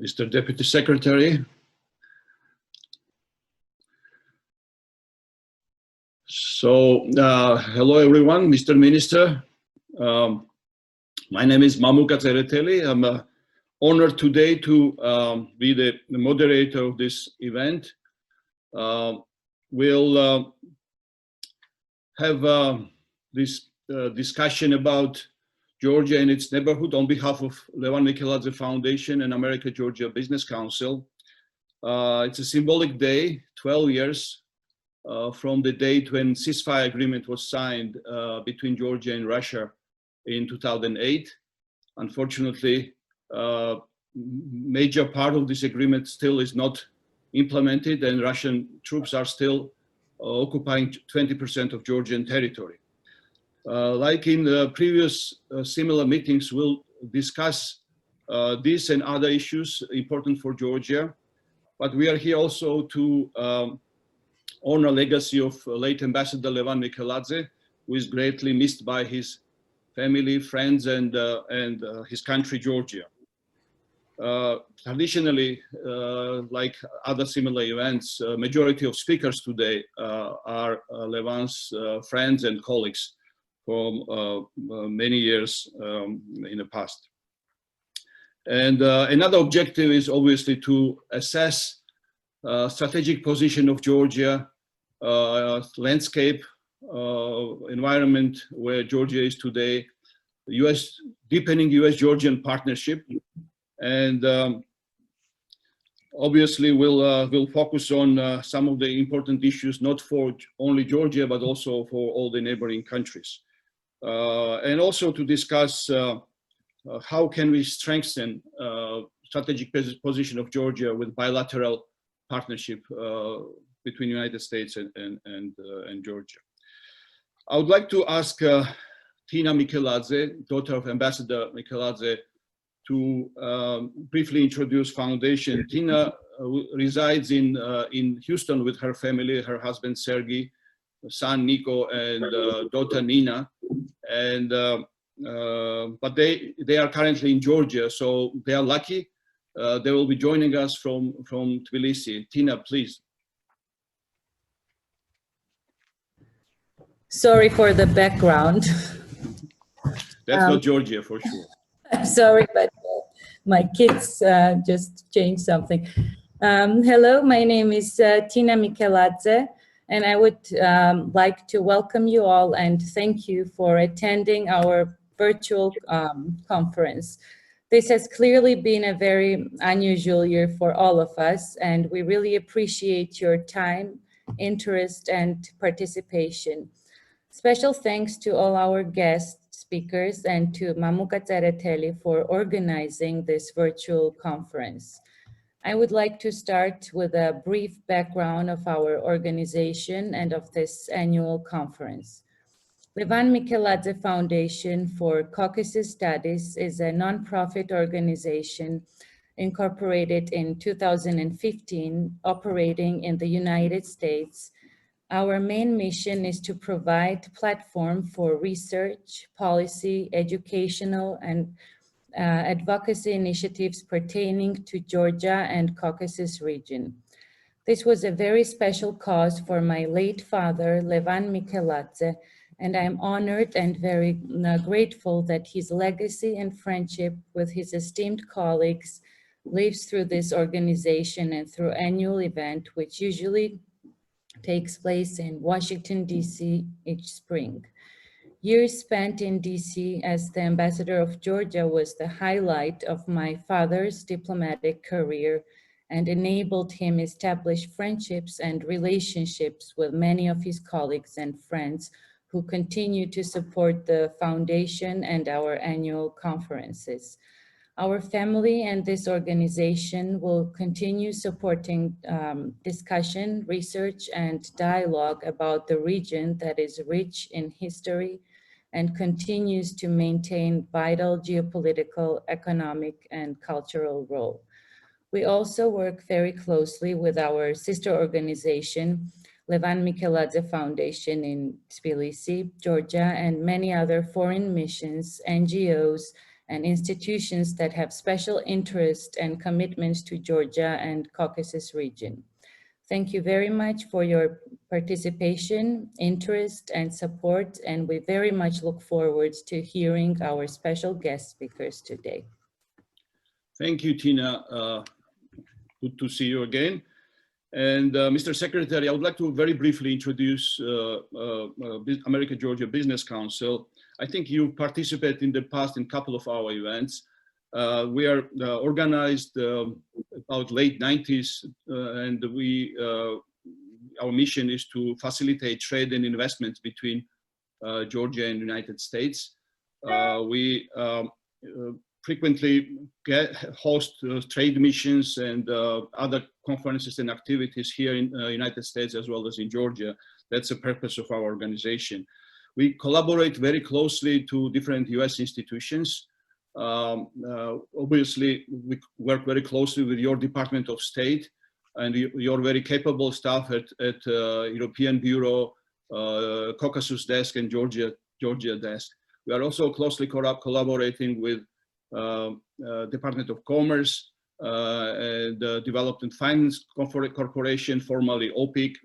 Mr. Deputy Secretary. So, hello everyone, Mr. Minister. My name is Mamuka Tsereteli. I'm honored today to be the moderator of this event. We'll have this discussion about Georgia and its neighborhood on behalf of Levan Mikeladze Foundation and America-Georgia Business Council. It's a symbolic day, 12 years from the date when ceasefire agreement was signed between Georgia and Russia in 2008. Unfortunately, major part of this agreement still is not implemented, and Russian troops are still occupying 20% of Georgian territory. Like in the previous similar meetings, we'll discuss this and other issues important for Georgia, but we are here also to honor legacy of late Ambassador Levan Mikeladze, who is greatly missed by his family, friends, and his country, Georgia. Traditionally, like other similar events, majority of speakers today are Levan's friends and colleagues from many years in the past. And another objective is obviously to assess strategic position of Georgia, landscape, environment where Georgia is today, deepening US-Georgian partnership, and obviously we'll focus on some of the important issues, not for only Georgia, but also for all the neighboring countries. And also to discuss how can we strengthen strategic position of Georgia with bilateral partnership between United States and Georgia. I would like to ask Tina Mikeladze, daughter of Ambassador Mikeladze, to briefly introduce foundation. Tina resides in Houston with her family, her husband Sergey, son Nico, and daughter Nina, and but they are currently in Georgia, so they are lucky. They will be joining us from Tbilisi. Tina, please. Sorry for the background. That's not Georgia for sure. I'm sorry, but my kids just changed something. Hello, my name is Tina Mikeladze, and I would like to welcome you all and thank you for attending our virtual conference. This has clearly been a very unusual year for all of us, and we really appreciate your time, interest, and participation. Special thanks to all our guest speakers and to Mamuka Tsereteli for organizing this virtual conference. I would like to start with a brief background of our organization and of this annual conference. Levan Mikeladze Foundation for Caucasus Studies is a nonprofit organization incorporated in 2015, operating in the United States. Our main mission is to provide platform for research, policy, educational, and advocacy initiatives pertaining to Georgia and Caucasus region. This was a very special cause for my late father, Levan Mikeladze, and I'm honored and very grateful that his legacy and friendship with his esteemed colleagues lives through this organization and through annual event, which usually takes place in Washington, D.C. each spring. Years spent in D.C. as the ambassador of Georgia was the highlight of my father's diplomatic career and enabled him establish friendships and relationships with many of his colleagues and friends who continue to support the foundation and our annual conferences. Our family and this organization will continue supporting discussion, research, and dialogue about the region that is rich in history and continues to maintain vital geopolitical, economic, and cultural role. We also work very closely with our sister organization, Levan Mikeladze Foundation in Tbilisi, Georgia, and many other foreign missions, NGOs, and institutions that have special interest and commitments to Georgia and Caucasus region. Thank you very much for your participation, interest, and support, and we very much look forward to hearing our special guest speakers today. Thank you, Tina. Good to see you again. And Mr. Secretary, I would like to very briefly introduce America-Georgia Business Council. I think you participated in the past in a couple of our events. We are organized about late 90s, and our mission is to facilitate trade and investments between Georgia and the United States. We frequently host trade missions and other conferences and activities here in the United States as well as in Georgia. That's the purpose of our organization. We collaborate very closely to different US institutions. Obviously, we work very closely with your Department of State and your very capable staff at European Bureau, Caucasus Desk, and Georgia Desk. We are also closely collaborating with Department of Commerce and Development Finance Corporation, formerly OPIC.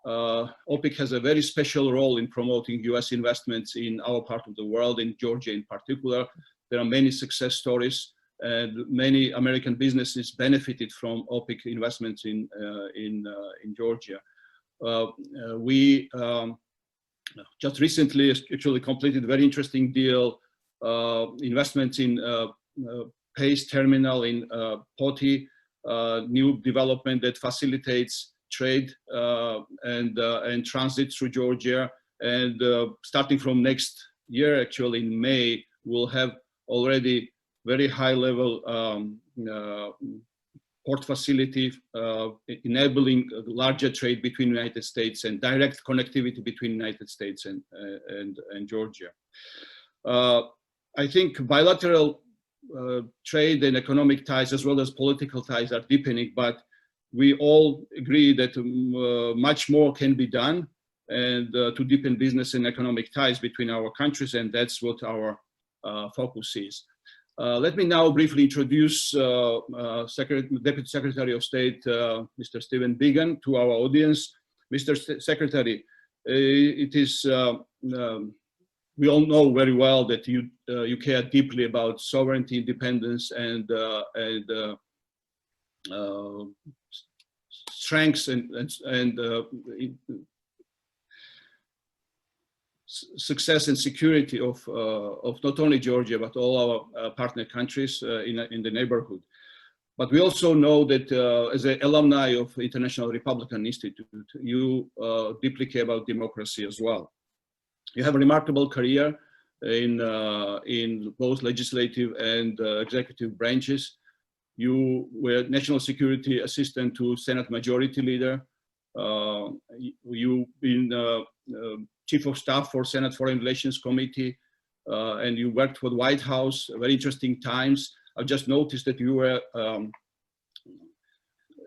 OPIC has a very special role in promoting US investments in our part of the world, in Georgia in particular. There are many success stories, and many American businesses benefited from OPIC investments in Georgia. We just recently actually completed a very interesting deal, investments in PACE terminal in Poti, new development that facilitates trade and transit through Georgia. And starting from next year, actually in May, we'll have already very high level port facility enabling larger trade between the United States and direct connectivity between the United States and Georgia. I think bilateral trade and economic ties as well as political ties are deepening, but we all agree that much more can be done and to deepen business and economic ties between our countries, and that's what our focus is. Let me now briefly introduce Deputy Secretary of State, Mr. Stephen Biegun, to our audience. Mr. Secretary, it is, we all know very well that you care deeply about sovereignty, independence, and strengths and success and security of not only Georgia but all our partner countries in the neighborhood. But we also know that as an alumni of International Republican Institute, you deeply care about democracy as well. You have a remarkable career in both legislative and executive branches. You were National Security Assistant to Senate Majority Leader. You've been Chief of Staff for Senate Foreign Relations Committee, and you worked for the White House, very interesting times. I've just noticed that you were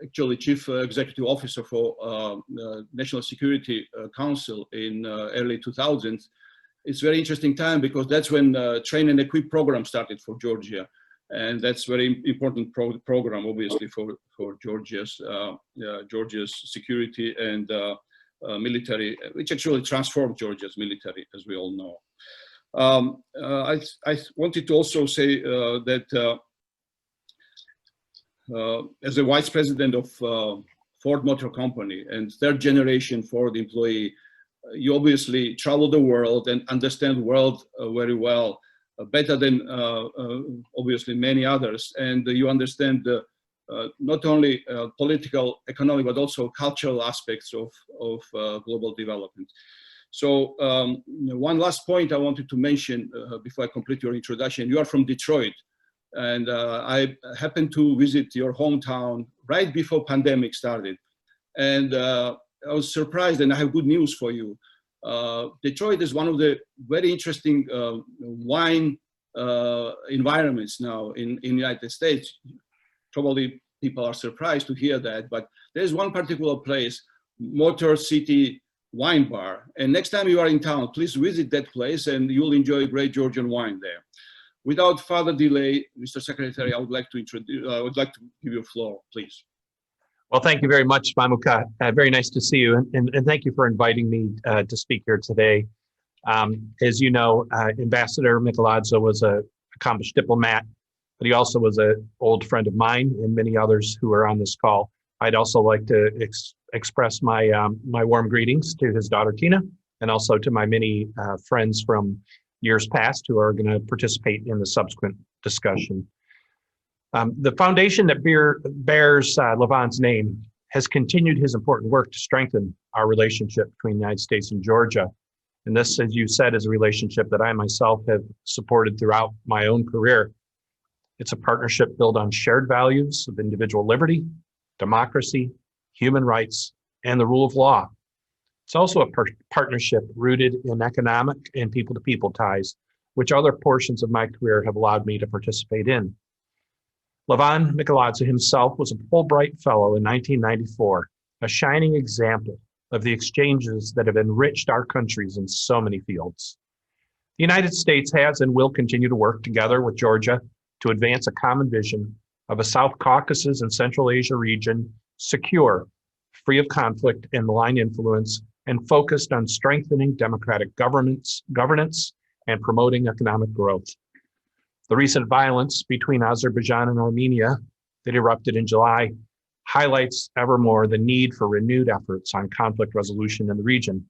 actually Chief Executive Officer for National Security Council in early 2000s. It's a very interesting time because that's when Train and Equip program started for Georgia. And that's very important program, obviously, for Georgia's security and military, which actually transformed Georgia's military, as we all know. I wanted to also say that as a vice president of Ford Motor Company and third generation Ford employee, you obviously travel the world and understand the world very well, better than obviously many others. And you understand not only political, economic, but also cultural aspects of global development. So one last point I wanted to mention before I complete your introduction. You are from Detroit, and I happened to visit your hometown right before pandemic started. And I was surprised, and I have good news for you. Detroit is one of the very interesting wine environments now in the United States. Probably people are surprised to hear that, but there's one particular place, Motor City Wine Bar. And next time you are in town, please visit that place and you'll enjoy great Georgian wine there. Without further delay, Mr. Secretary, I would like to give you the floor, please. Well, thank you very much, Mamuka. Very nice to see you, and thank you for inviting me to speak here today. As you know, Ambassador Mikeladze was an accomplished diplomat, but he also was an old friend of mine and many others who are on this call. I'd also like to express my my warm greetings to his daughter Tina, and also to my many friends from years past who are going to participate in the subsequent discussion. The foundation that bears Levan's name has continued his important work to strengthen our relationship between the United States and Georgia. And this, as you said, is a relationship that I myself have supported throughout my own career. It's a partnership built on shared values of individual liberty, democracy, human rights, and the rule of law. It's also a partnership rooted in economic and people-to-people ties, which other portions of my career have allowed me to participate in. Levan Mikeladze himself was a Fulbright Fellow in 1994, a shining example of the exchanges that have enriched our countries in so many fields. The United States has and will continue to work together with Georgia to advance a common vision of a South Caucasus and Central Asia region secure, free of conflict and malign influence, and focused on strengthening democratic governance and promoting economic growth. The recent violence between Azerbaijan and Armenia that erupted in July highlights ever more the need for renewed efforts on conflict resolution in the region.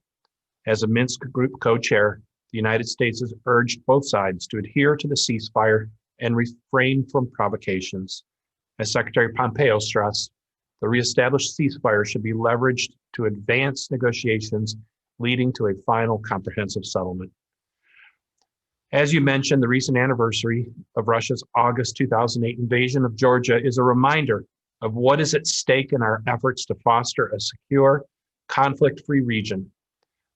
As a Minsk Group co-chair, the United States has urged both sides to adhere to the ceasefire and refrain from provocations. As Secretary Pompeo stressed, the reestablished ceasefire should be leveraged to advance negotiations leading to a final comprehensive settlement. As you mentioned, the recent anniversary of Russia's August 2008 invasion of Georgia is a reminder of what is at stake in our efforts to foster a secure, conflict-free region.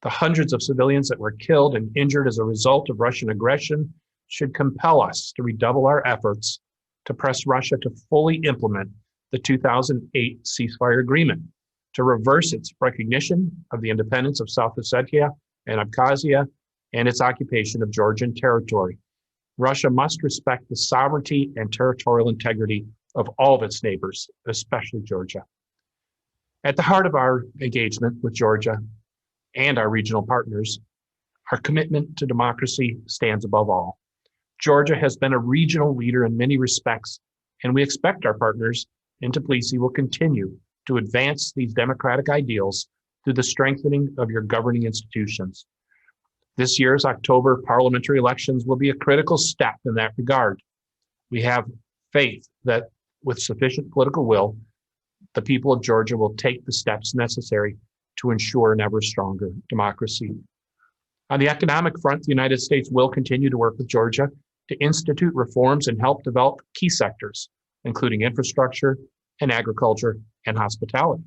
The hundreds of civilians that were killed and injured as a result of Russian aggression should compel us to redouble our efforts to press Russia to fully implement the 2008 ceasefire agreement, to reverse its recognition of the independence of South Ossetia and Abkhazia and its occupation of Georgian territory. Russia must respect the sovereignty and territorial integrity of all of its neighbors, especially Georgia. At the heart of our engagement with Georgia and our regional partners, our commitment to democracy stands above all. Georgia has been a regional leader in many respects, and we expect our partners in Tbilisi will continue to advance these democratic ideals through the strengthening of your governing institutions. This year's October parliamentary elections will be a critical step in that regard. We have faith that with sufficient political will, the people of Georgia will take the steps necessary to ensure an ever stronger democracy. On the economic front, the United States will continue to work with Georgia to institute reforms and help develop key sectors, including infrastructure and agriculture and hospitality.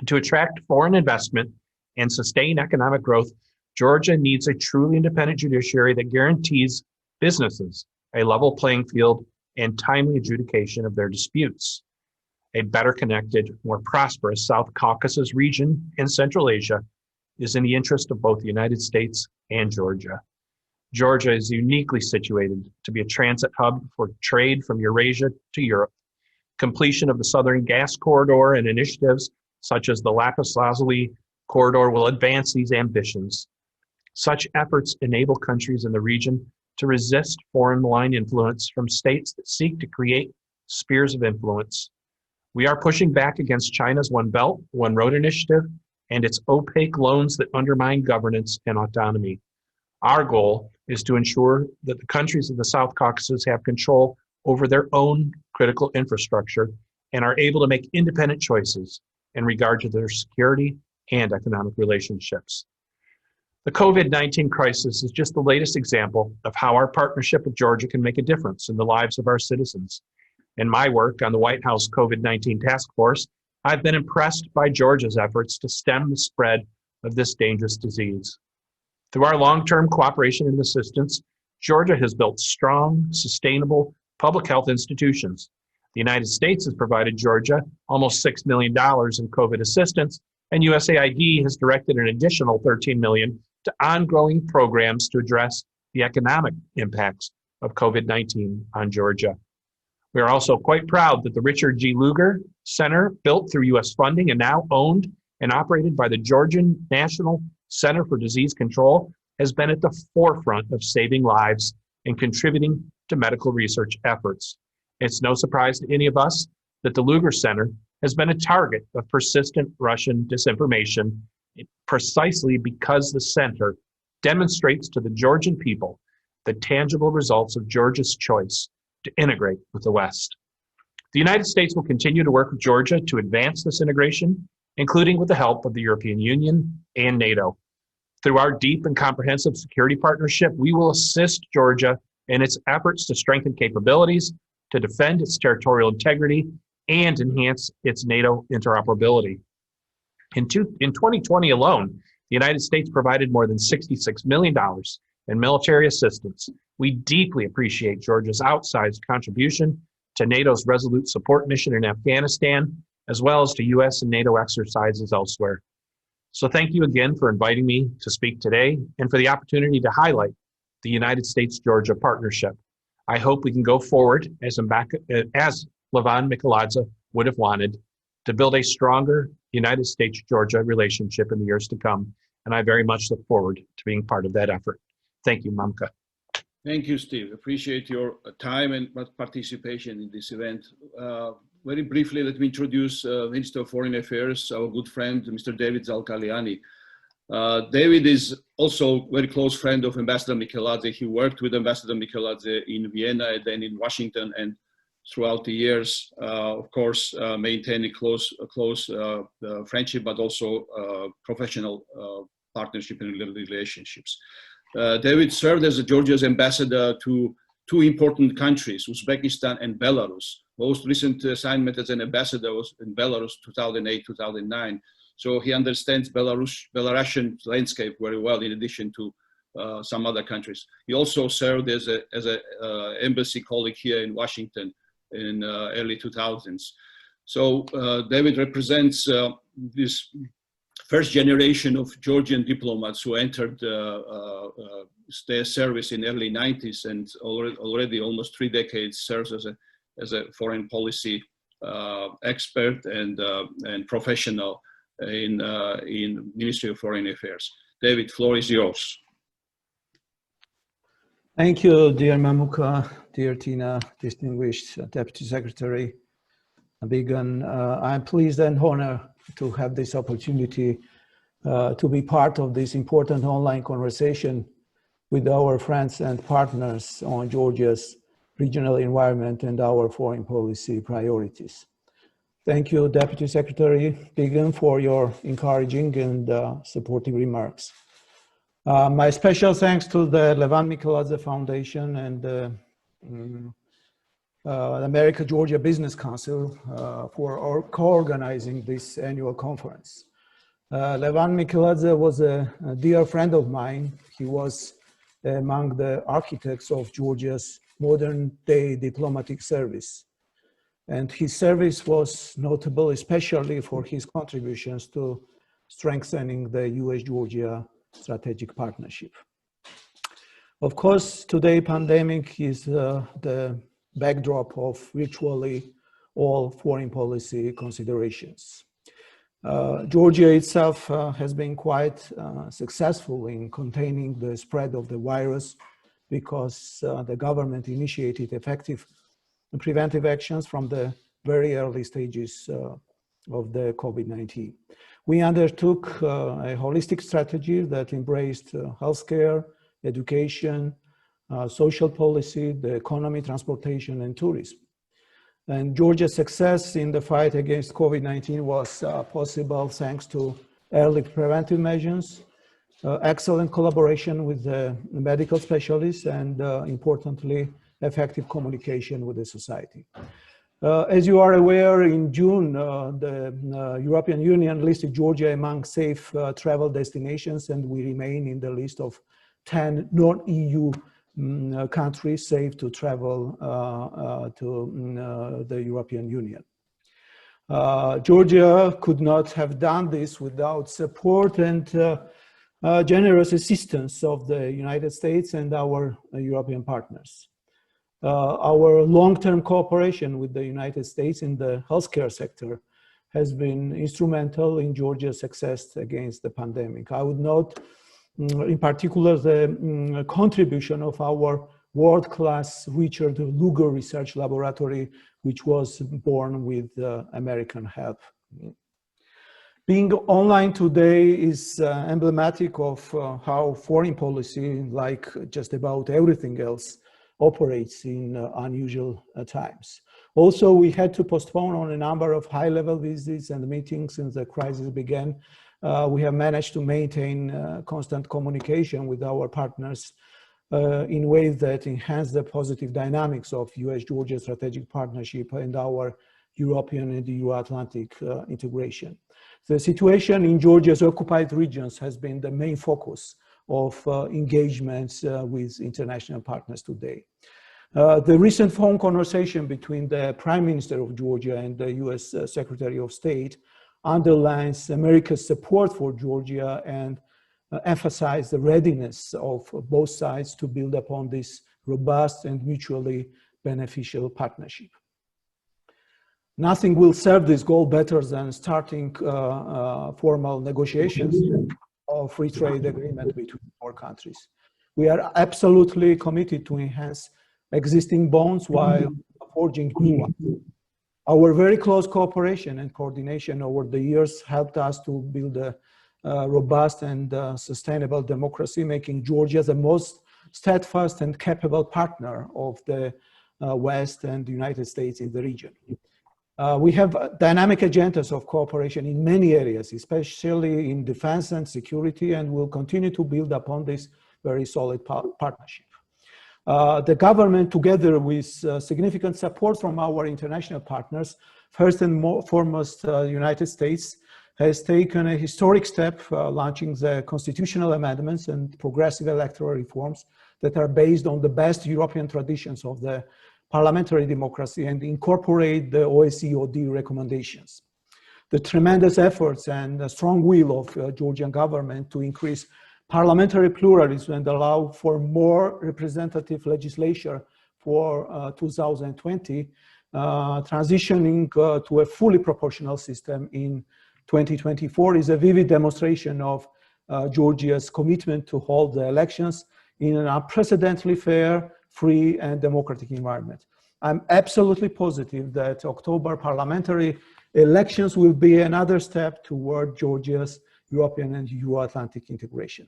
To attract foreign investment and sustain economic growth, Georgia needs a truly independent judiciary that guarantees businesses a level playing field and timely adjudication of their disputes. A better connected, more prosperous South Caucasus region in Central Asia is in the interest of both the United States and Georgia. Georgia is uniquely situated to be a transit hub for trade from Eurasia to Europe. Completion of the Southern Gas Corridor and initiatives such as the Lapis Lazuli Corridor will advance these ambitions. Such efforts enable countries in the region to resist foreign malign influence from states that seek to create spheres of influence. We are pushing back against China's One Belt, One Road initiative and its opaque loans that undermine governance and autonomy. Our goal is to ensure that the countries of the South Caucasus have control over their own critical infrastructure and are able to make independent choices in regard to their security and economic relationships. The COVID-19 crisis is just the latest example of how our partnership with Georgia can make a difference in the lives of our citizens. In my work on the White House COVID-19 task force, I've been impressed by Georgia's efforts to stem the spread of this dangerous disease. Through our long-term cooperation and assistance, Georgia has built strong, sustainable public health institutions. The United States has provided Georgia almost $6 million in COVID assistance, and USAID has directed an additional $13 million to ongoing programs to address the economic impacts of COVID-19 on Georgia. We are also quite proud that the Richard G. Lugar Center, built through U.S. funding and now owned and operated by the Georgian National Center for Disease Control, has been at the forefront of saving lives and contributing to medical research efforts. It's no surprise to any of us that the Lugar Center has been a target of persistent Russian disinformation, precisely because the center demonstrates to the Georgian people the tangible results of Georgia's choice to integrate with the West. The United States will continue to work with Georgia to advance this integration, including with the help of the European Union and NATO. Through our deep and comprehensive security partnership, we will assist Georgia in its efforts to strengthen capabilities, to defend its territorial integrity, and enhance its NATO interoperability. In 2020 alone, the United States provided more than $66 million in military assistance. We deeply appreciate Georgia's outsized contribution to NATO's Resolute Support mission in Afghanistan, as well as to US and NATO exercises elsewhere. So thank you again for inviting me to speak today and for the opportunity to highlight the United States-Georgia partnership. I hope we can go forward as Levan Mikeladze would have wanted, to build a stronger United States-Georgia relationship in the years to come. And I very much look forward to being part of that effort. Thank you, Mamka. Thank you, Steve. Appreciate your time and participation in this event. Very briefly, let me introduce Minister of Foreign Affairs, our good friend, Mr. David Zalkalyani. David is also a very close friend of Ambassador Mikeladze. He worked with Ambassador Mikeladze in Vienna and then in Washington, and throughout the years, of course, maintaining close friendship, but also professional partnership and relationships. David served as Georgia's ambassador to two important countries, Uzbekistan and Belarus. Most recent assignment as an ambassador was in Belarus, 2008-2009. So he understands Belarusian landscape very well, in addition to some other countries. He also served as an embassy colleague here in Washington in early 2000s. So David represents this first generation of Georgian diplomats who entered their service in early 90s, and already almost 3 decades serves as a foreign policy expert and professional in Ministry of Foreign Affairs. David, floor is yours. Thank you, dear Mamuka, dear Tina, distinguished Deputy Secretary Bigan. I'm pleased and honored to have this opportunity to be part of this important online conversation with our friends and partners on Georgia's regional environment and our foreign policy priorities. Thank you, Deputy Secretary Bigan, for your encouraging and supportive remarks. My special thanks to the Levan Mikeladze Foundation and the America-Georgia Business Council for co-organizing this annual conference. Levan Mikeladze was a dear friend of mine. He was among the architects of Georgia's modern-day diplomatic service. And his service was notable especially for his contributions to strengthening the US-Georgia strategic partnership. Of course, today pandemic is the backdrop of virtually all foreign policy considerations. Georgia itself has been quite successful in containing the spread of the virus because the government initiated effective preventive actions from the very early stages of the COVID-19. We undertook a holistic strategy that embraced healthcare, education, social policy, the economy, transportation, and tourism. And Georgia's success in the fight against COVID-19 was possible thanks to early preventive measures, excellent collaboration with the medical specialists, and importantly, effective communication with the society. As you are aware, in June, the European Union listed Georgia among safe travel destinations, and we remain in the list of 10 non-EU countries safe to travel to the European Union. Georgia could not have done this without support and generous assistance of the United States and our European partners. Our long-term cooperation with the United States in the healthcare sector has been instrumental in Georgia's success against the pandemic. I would note in particular the contribution of our world-class Richard Lugar Research Laboratory, which was born with American help. Being online today is emblematic of how foreign policy, like just about everything else, operates in unusual times. Also, we had to postpone on a number of high-level visits and meetings since the crisis began. We have managed to maintain constant communication with our partners in ways that enhance the positive dynamics of US-Georgia strategic partnership and our European and Euro-Atlantic integration. The situation in Georgia's occupied regions has been the main focus of engagements with international partners today. The recent phone conversation between the Prime Minister of Georgia and the US Secretary of State underlines America's support for Georgia and emphasize the readiness of both sides to build upon this robust and mutually beneficial partnership. Nothing will serve this goal better than starting formal negotiations of free trade agreement between our countries. We are absolutely committed to enhance existing bonds while forging new ones. Our very close cooperation and coordination over the years helped us to build a robust and sustainable democracy, making Georgia the most steadfast and capable partner of the West and the United States in the region. We have dynamic agendas of cooperation in many areas, especially in defense and security, and we'll continue to build upon this very solid partnership. The government, together with significant support from our international partners, first and foremost United States, has taken a historic step launching the constitutional amendments and progressive electoral reforms that are based on the best European traditions of the parliamentary democracy and incorporate the OSCE recommendations. The tremendous efforts and the strong will of Georgian government to increase parliamentary pluralism and allow for more representative legislature for 2020, transitioning to a fully proportional system in 2024 is a vivid demonstration of Georgia's commitment to hold the elections in an unprecedentedly fair, free and democratic environment. I'm absolutely positive that October parliamentary elections will be another step toward Georgia's European and Euro-Atlantic integration.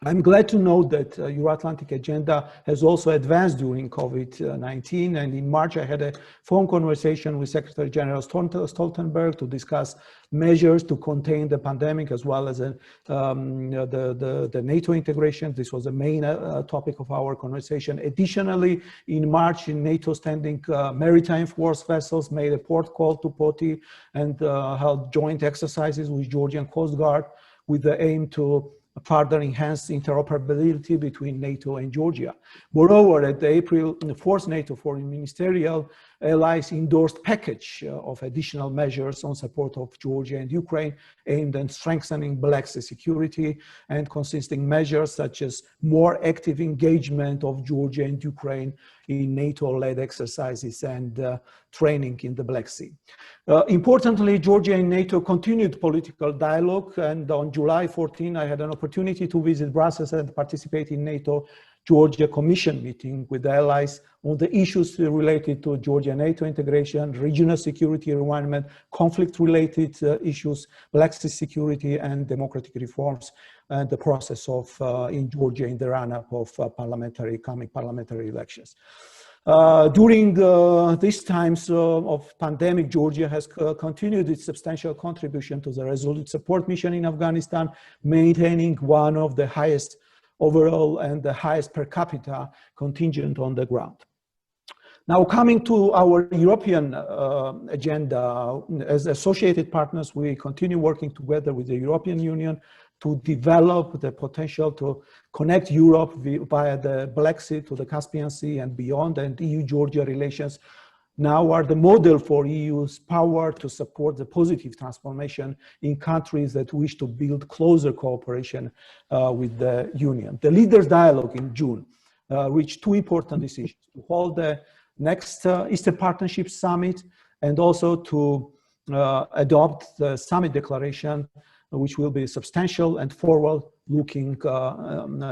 I'm glad to note that Euro-Atlantic agenda has also advanced during COVID-19, and in March I had a phone conversation with Secretary General Stoltenberg to discuss measures to contain the pandemic as well as the NATO integration. This was the main topic of our conversation. Additionally, in March, NATO standing maritime force vessels made a port call to Poti and held joint exercises with Georgian Coast Guard with the aim to further enhance interoperability between NATO and Georgia. Moreover, at the April 4th NATO Foreign Ministerial, allies endorsed package of additional measures on support of Georgia and Ukraine aimed at strengthening Black Sea security and consisting measures such as more active engagement of Georgia and Ukraine in NATO-led exercises and training in the Black Sea. Importantly, Georgia and NATO continued political dialogue, and on July 14, I had an opportunity to visit Brussels and participate in NATO-Georgia Commission meeting with the allies on the issues related to Georgia-NATO integration, regional security environment, conflict-related issues, Black Sea security, and democratic reforms, and the process of in Georgia in the run-up of coming parliamentary elections. During these times of pandemic, Georgia has continued its substantial contribution to the Resolute Support Mission in Afghanistan, maintaining one of the highest overall and the highest per capita contingent on the ground. Now, coming to our European agenda, as associated partners, we continue working together with the European Union to develop the potential to connect Europe via the Black Sea to the Caspian Sea and beyond, and EU-Georgia relations now are the model for EU's power to support the positive transformation in countries that wish to build closer cooperation with the Union. The Leaders' Dialogue in June reached two important decisions: to hold the next Eastern Partnership Summit, and also to adopt the summit declaration, which will be substantial and forward-looking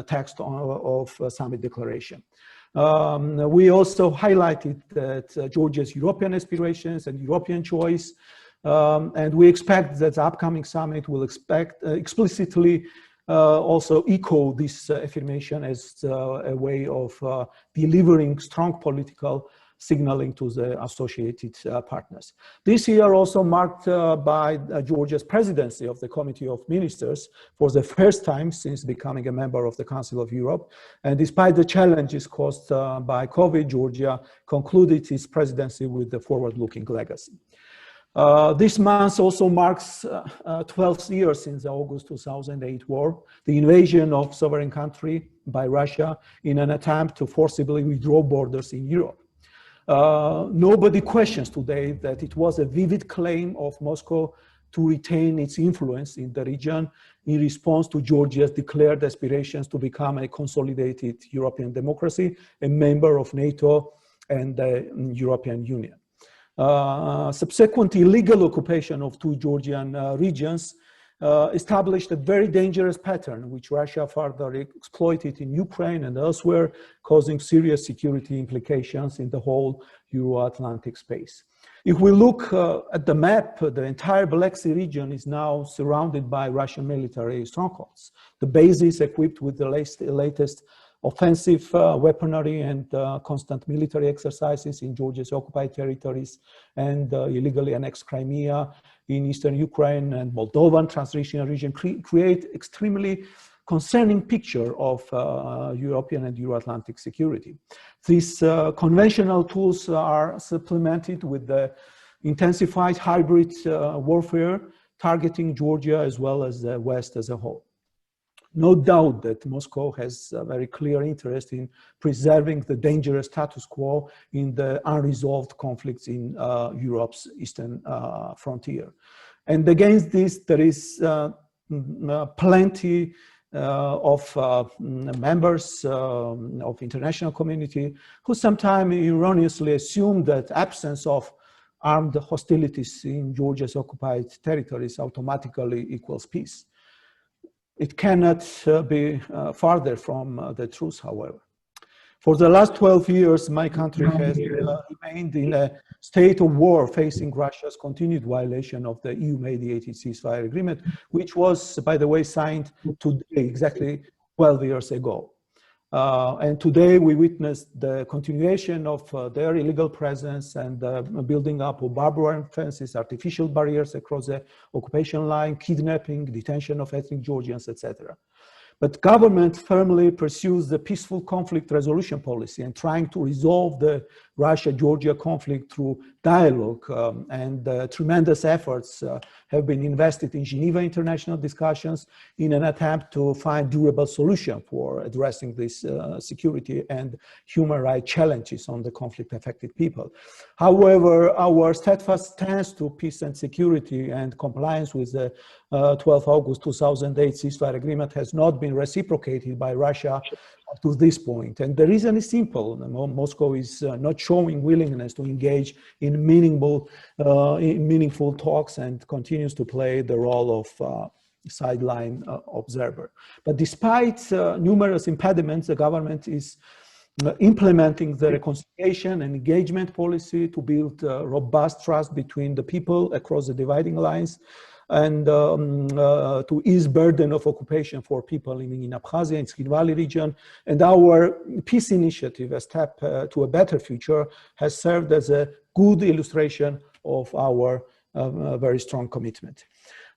text of summit declaration. We also highlighted that Georgia's European aspirations and European choice, and we expect that the upcoming summit will explicitly also echo this affirmation as a way of delivering strong political signaling to the associated partners. This year also marked by Georgia's presidency of the Committee of Ministers for the first time since becoming a member of the Council of Europe. And despite the challenges caused by COVID, Georgia concluded its presidency with a forward-looking legacy. This month also marks 12 years since the August 2008 war, the invasion of sovereign country by Russia in an attempt to forcibly withdraw borders in Europe. Nobody questions today that it was a vivid claim of Moscow to retain its influence in the region in response to Georgia's declared aspirations to become a consolidated European democracy, a member of NATO and the European Union. Subsequent illegal occupation of two Georgian regions established a very dangerous pattern, which Russia further exploited in Ukraine and elsewhere, causing serious security implications in the whole Euro-Atlantic space. If we look at the map, the entire Black Sea region is now surrounded by Russian military strongholds. The bases equipped with the latest offensive weaponry and constant military exercises in Georgia's occupied territories and illegally annexed Crimea in eastern Ukraine and Moldovan Transnistria region create extremely concerning picture of European and Euro-Atlantic security. These conventional tools are supplemented with the intensified hybrid warfare targeting Georgia as well as the West as a whole. No doubt that Moscow has a very clear interest in preserving the dangerous status quo in the unresolved conflicts in Europe's eastern frontier. And against this, there is plenty of members of international community who sometimes erroneously assume that absence of armed hostilities in Georgia's occupied territories automatically equals peace. It cannot be farther from the truth, however. For the last 12 years, my country has remained in a state of war, facing Russia's continued violation of the EU-mediated ceasefire agreement, which was, by the way, signed today, exactly 12 years ago. And today we witnessed the continuation of their illegal presence and building up of barbed fences, artificial barriers across the occupation line, kidnapping, detention of ethnic Georgians, etc. But government firmly pursues the peaceful conflict resolution policy and trying to resolve the Russia-Georgia conflict through dialogue, and tremendous efforts have been invested in Geneva international discussions in an attempt to find durable solution for addressing these security and human rights challenges on the conflict-affected people. However, our steadfast stance to peace and security and compliance with the 12 August 2008 ceasefire agreement has not been reciprocated by Russia up to this point. And the reason is simple. Moscow is not showing willingness to engage in meaningful talks and continues to play the role of sideline observer. But despite numerous impediments, the government is implementing the reconciliation and engagement policy to build robust trust between the people across the dividing lines, and to ease burden of occupation for people living in Abkhazia and Skhi Valley region. And our peace initiative, A Step to a Better Future, has served as a good illustration of our very strong commitment.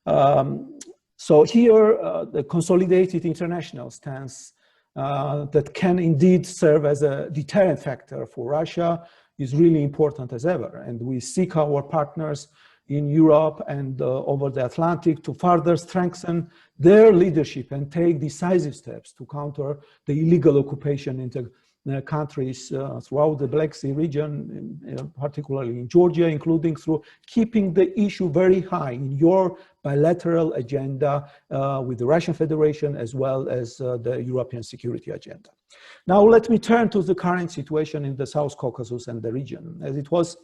So here, the consolidated international stance that can indeed serve as a deterrent factor for Russia is really important as ever. And we seek our partners in Europe and over the Atlantic to further strengthen their leadership and take decisive steps to counter the illegal occupation countries throughout the Black Sea region, particularly in Georgia, including through keeping the issue very high in your bilateral agenda with the Russian Federation as well as the European security agenda. Now let me turn to the current situation in the South Caucasus and the region. As it was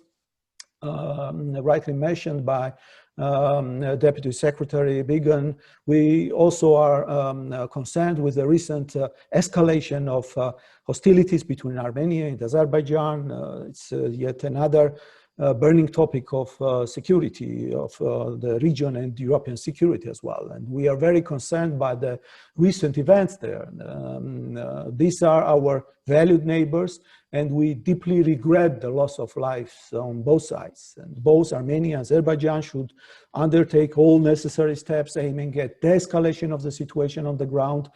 rightly mentioned by Deputy Secretary Bigan, we also are concerned with the recent escalation of hostilities between Armenia and Azerbaijan. It's yet another burning topic of security of the region and European security as well. And we are very concerned by the recent events there. These are our valued neighbors, and we deeply regret the loss of lives on both sides. And both Armenia and Azerbaijan should undertake all necessary steps aiming at de-escalation of the situation on the ground.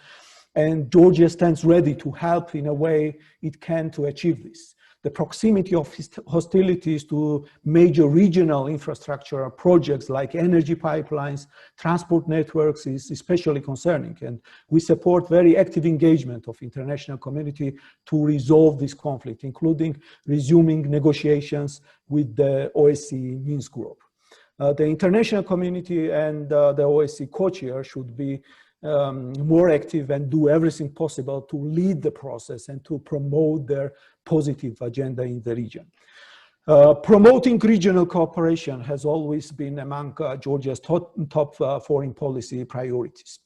And Georgia stands ready to help in a way it can to achieve this. The proximity of hostilities to major regional infrastructure projects like energy pipelines, transport networks is especially concerning. And we support very active engagement of international community to resolve this conflict, including resuming negotiations with the OSCE Minsk group. The international community and the OSCE co-chair should be more active and do everything possible to lead the process and to promote their positive agenda in the region. Promoting regional cooperation has always been among Georgia's top foreign policy priorities.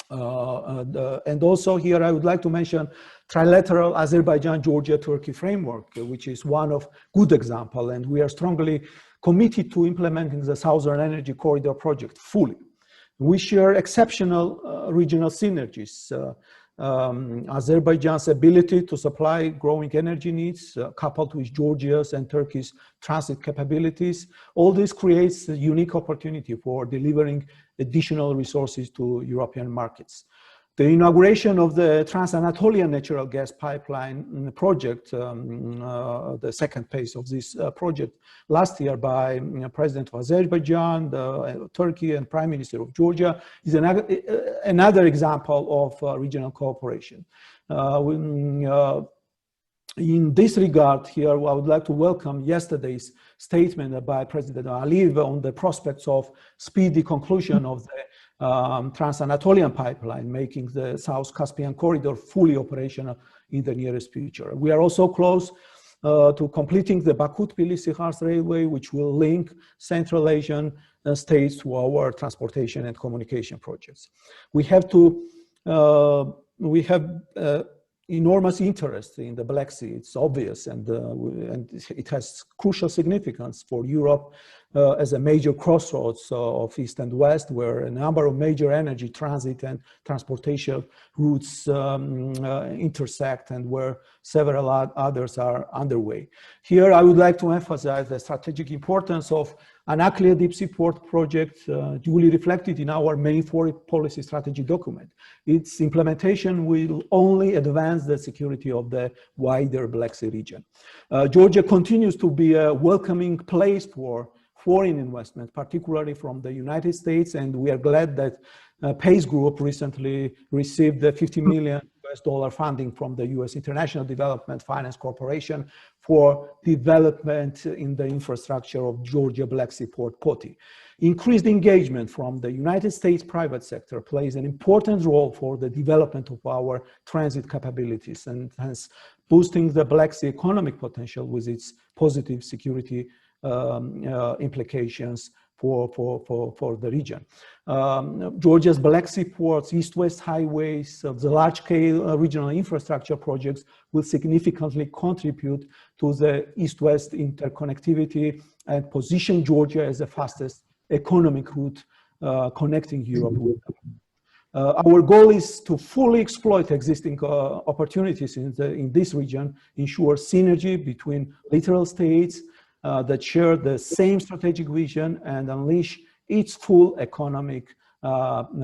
And also here I would like to mention trilateral Azerbaijan-Georgia-Turkey framework, which is one of good example, and we are strongly committed to implementing the Southern Energy Corridor project fully. We share exceptional regional synergies. Azerbaijan's ability to supply growing energy needs, coupled with Georgia's and Turkey's transit capabilities, all this creates a unique opportunity for delivering additional resources to European markets. The inauguration of the Trans-Anatolian natural gas pipeline project, the second phase of this project last year by President of Azerbaijan, Turkey, and Prime Minister of Georgia, is another example of regional cooperation. In this regard here, I would like to welcome yesterday's statement by President Aliyev on the prospects of speedy conclusion of the Trans-Anatolian pipeline, making the South Caspian corridor fully operational in the nearest future. We are also close to completing the Baku-Tbilisi-Kars railway, which will link Central Asian states to our transportation and communication projects. We have enormous interest in the Black Sea. It's obvious, and it has crucial significance for Europe as a major crossroads of East and West, where a number of major energy transit and transportation routes intersect, and where several others are underway. Here, I would like to emphasize the strategic importance of Anaklia Deep Sea Port project, duly reflected in our main foreign policy strategy document. Its implementation will only advance the security of the wider Black Sea region. Georgia continues to be a welcoming place for foreign investment, particularly from the United States, and we are glad that PACE Group recently received the $50 million funding from the U.S. International Development Finance Corporation for development in the infrastructure of Georgia Black Sea Port POTI. Increased engagement from the United States private sector plays an important role for the development of our transit capabilities, and hence boosting the Black Sea economic potential with its positive security implications for the region. Georgia's Black Sea ports, east-west highways, the large-scale regional infrastructure projects will significantly contribute to the east-west interconnectivity and position Georgia as the fastest economic route connecting Europe with them. Our goal is to fully exploit existing opportunities in this region, ensure synergy between littoral states that share the same strategic vision, and unleash its full economic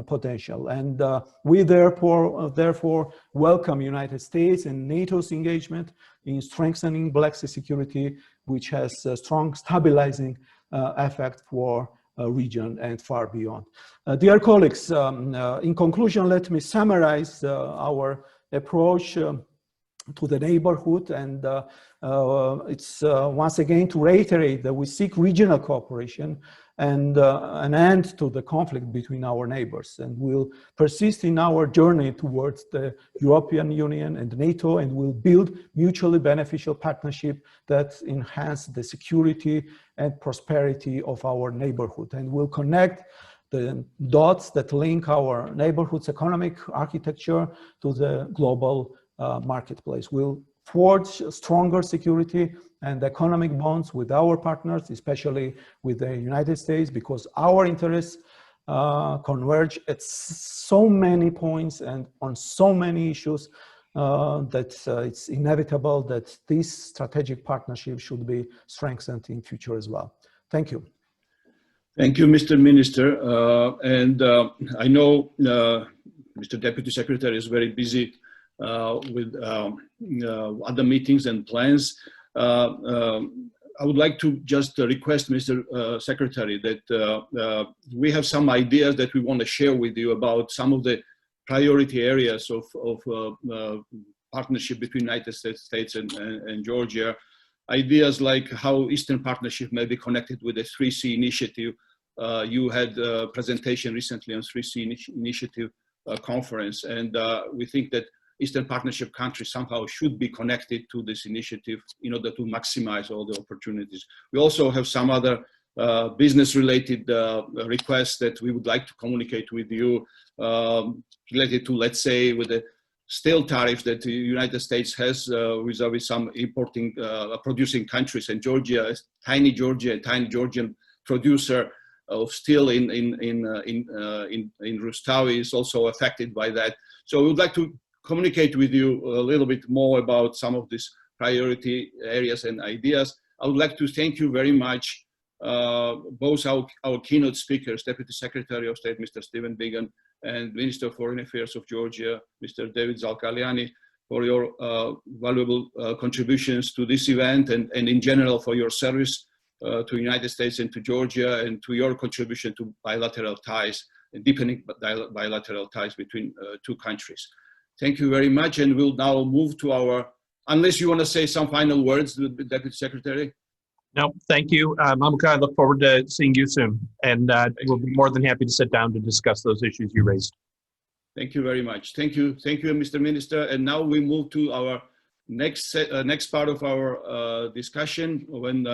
potential. And we therefore welcome United States and NATO's engagement in strengthening Black Sea security, which has a strong stabilizing effect for region and far beyond. Dear colleagues, in conclusion, let me summarize our approach to the neighborhood, and it's once again to reiterate that we seek regional cooperation and an end to the conflict between our neighbors, and we'll persist in our journey towards the European Union and NATO, and we'll build mutually beneficial partnership that enhance the security and prosperity of our neighborhood, and we'll connect the dots that link our neighborhood's economic architecture to the global marketplace. We'll forge stronger security and economic bonds with our partners, especially with the United States, because our interests converge at so many points and on so many issues that it's inevitable that this strategic partnership should be strengthened in future as well. Thank you. Thank you, Mr. Minister. I know Mr. Deputy Secretary is very busy with other meetings and plans. I would like to just request, Mr. Secretary, that we have some ideas that we want to share with you about some of the priority areas of partnership between United States and Georgia. Ideas like how Eastern Partnership may be connected with the 3C initiative. You had a presentation recently on 3C initiative conference, and we think that Eastern Partnership countries somehow should be connected to this initiative in order to maximize all the opportunities. We also have some other business-related requests that we would like to communicate with you related to, let's say, with the steel tariffs that the United States has vis-a-vis some importing, producing countries, and Georgia, tiny Georgian producer of steel in Rustavi is also affected by that. So we would like to communicate with you a little bit more about some of these priority areas and ideas. I would like to thank you very much, both our keynote speakers, Deputy Secretary of State, Mr. Stephen Biegun, and Minister of Foreign Affairs of Georgia, Mr. David Zalkalyani, for your valuable contributions to this event and in general for your service to the United States and to Georgia, and to your contribution to bilateral ties and deepening bilateral ties between two countries. Thank you very much, and we'll now move to our, unless you want to say some final words, Deputy Secretary. No, thank you. Mamuka, I look forward to seeing you soon, and we'll be more than happy to sit down to discuss those issues you raised. Thank you very much. Thank you, Mr. Minister. And now we move to our next part of our discussion, when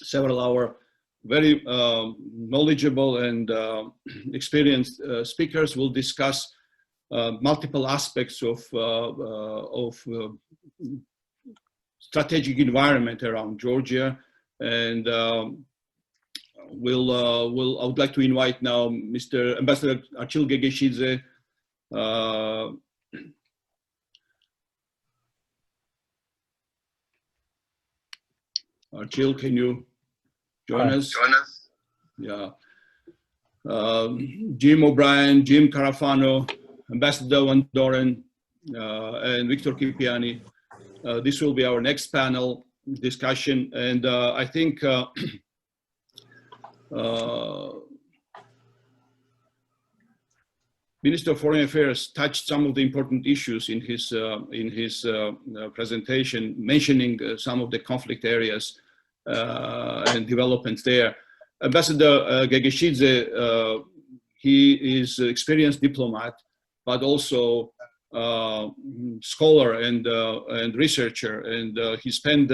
several of our very knowledgeable and experienced speakers will discuss multiple aspects of strategic environment around Georgia, and I would like to invite now Mr. Ambassador Archil Gegeshidze. Archil, can you join us? Yeah. Jim O'Brien, Jim Carafano, Ambassador Van Doren, and Victor Kipiani. This will be our next panel discussion, and I think Minister of Foreign Affairs touched some of the important issues in his presentation, mentioning some of the conflict areas and developments there. Ambassador Gegeshidze, he is an experienced diplomat, but also scholar and researcher, and he spent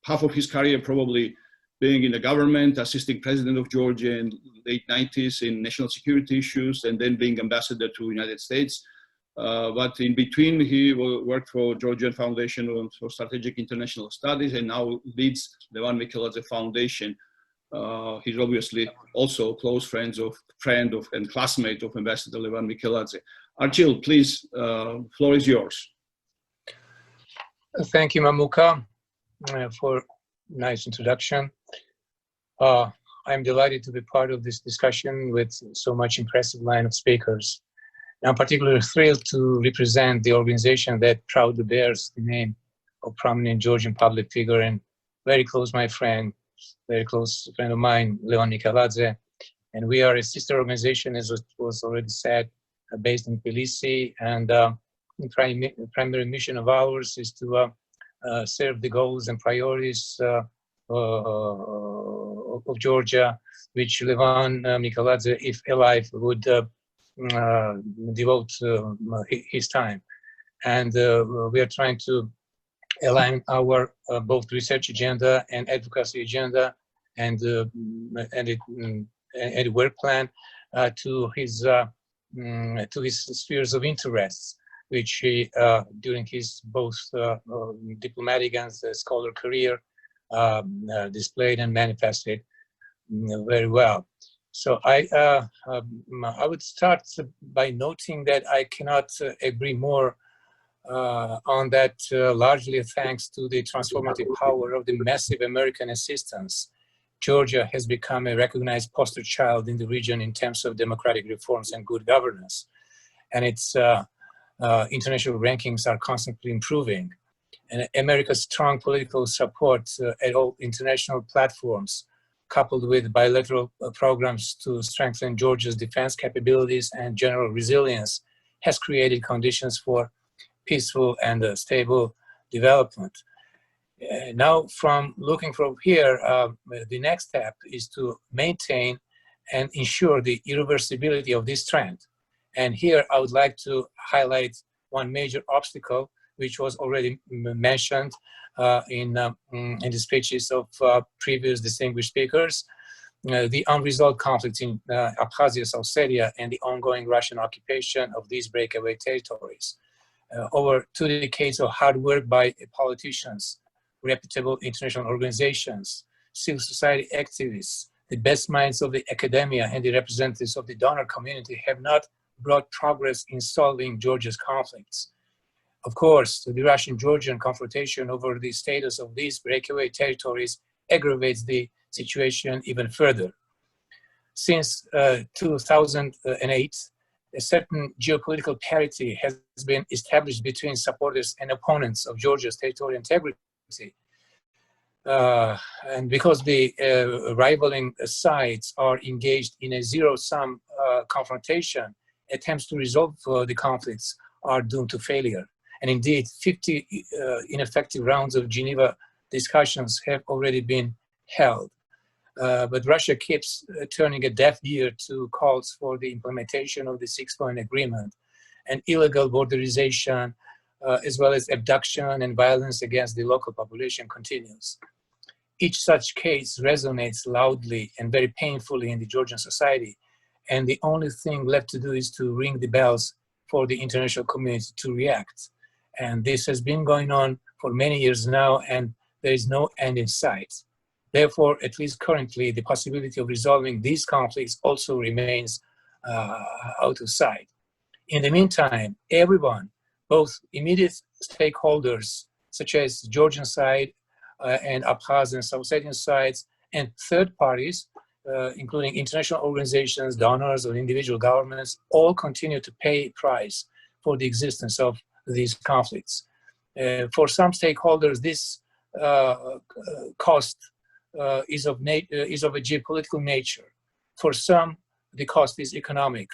half of his career probably being in the government, assisting President of Georgia in the late 90s in national security issues, and then being ambassador to the United States. But in between, he worked for Georgian Foundation for Strategic International Studies, and now leads the Levan Mikeladze Foundation. He's obviously also a close friend and classmate of Ambassador Levan Mikeladze. Archil, please, floor is yours. Thank you, Mamuka, for nice introduction. I'm delighted to be part of this discussion with so much impressive line of speakers. I'm particularly thrilled to represent the organization that proudly bears the name of prominent Georgian public figure and very close friend of mine, Levan Mikeladze. And we are a sister organization, as was already said, based in Tbilisi, and primary mission of ours is to serve the goals and priorities of Georgia, which Levan Mikeladze, if alive, would devote his time. And we are trying to align our both research agenda and advocacy agenda and work plan to his spheres of interests, which he, during his both diplomatic and scholar career, displayed and manifested very well. So I would start by noting that I cannot agree more on that, largely thanks to the transformative power of the massive American assistance. Georgia has become a recognized poster child in the region in terms of democratic reforms and good governance. And its international rankings are constantly improving. And America's strong political support at all international platforms, coupled with bilateral programs to strengthen Georgia's defense capabilities and general resilience, has created conditions for peaceful and stable development. Now, looking from here, the next step is to maintain and ensure the irreversibility of this trend. And here I would like to highlight one major obstacle, which was already mentioned in the speeches of previous distinguished speakers, the unresolved conflict in Abkhazia, South Ossetia, and the ongoing Russian occupation of these breakaway territories. Over 2 decades of hard work by politicians, reputable international organizations, civil society activists, the best minds of the academia, and the representatives of the donor community have not brought progress in solving Georgia's conflicts. Of course, the Russian-Georgian confrontation over the status of these breakaway territories aggravates the situation even further. Since 2008, a certain geopolitical parity has been established between supporters and opponents of Georgia's territorial integrity. And because the rivaling sides are engaged in a zero-sum confrontation, attempts to resolve the conflicts are doomed to failure. And indeed, 50 ineffective rounds of Geneva discussions have already been held. But Russia keeps turning a deaf ear to calls for the implementation of the 6-point agreement, and illegal borderization, as well as abduction and violence against the local population continues. Each such case resonates loudly and very painfully in the Georgian society, and the only thing left to do is to ring the bells for the international community to react. And this has been going on for many years now, and there is no end in sight. Therefore, at least currently, the possibility of resolving these conflicts also remains out of sight. In the meantime, everyone, both immediate stakeholders, such as Georgian side and Abkhaz and South Ossetian sides, and third parties, including international organizations, donors, or individual governments, all continue to pay a price for the existence of these conflicts. For some stakeholders, this cost is of a geopolitical nature. For some, the cost is economic.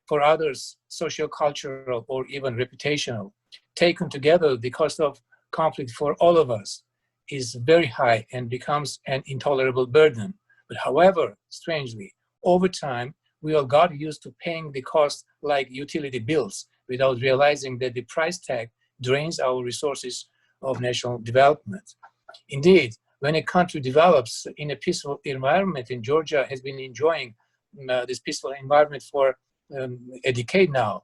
For others, socio-cultural or even reputational. Taken together, the cost of conflict for all of us is very high and becomes an intolerable burden. But however, strangely, over time, we all got used to paying the cost like utility bills without realizing that the price tag drains our resources of national development. Indeed, when a country develops in a peaceful environment, and Georgia has been enjoying this peaceful environment for a decade now,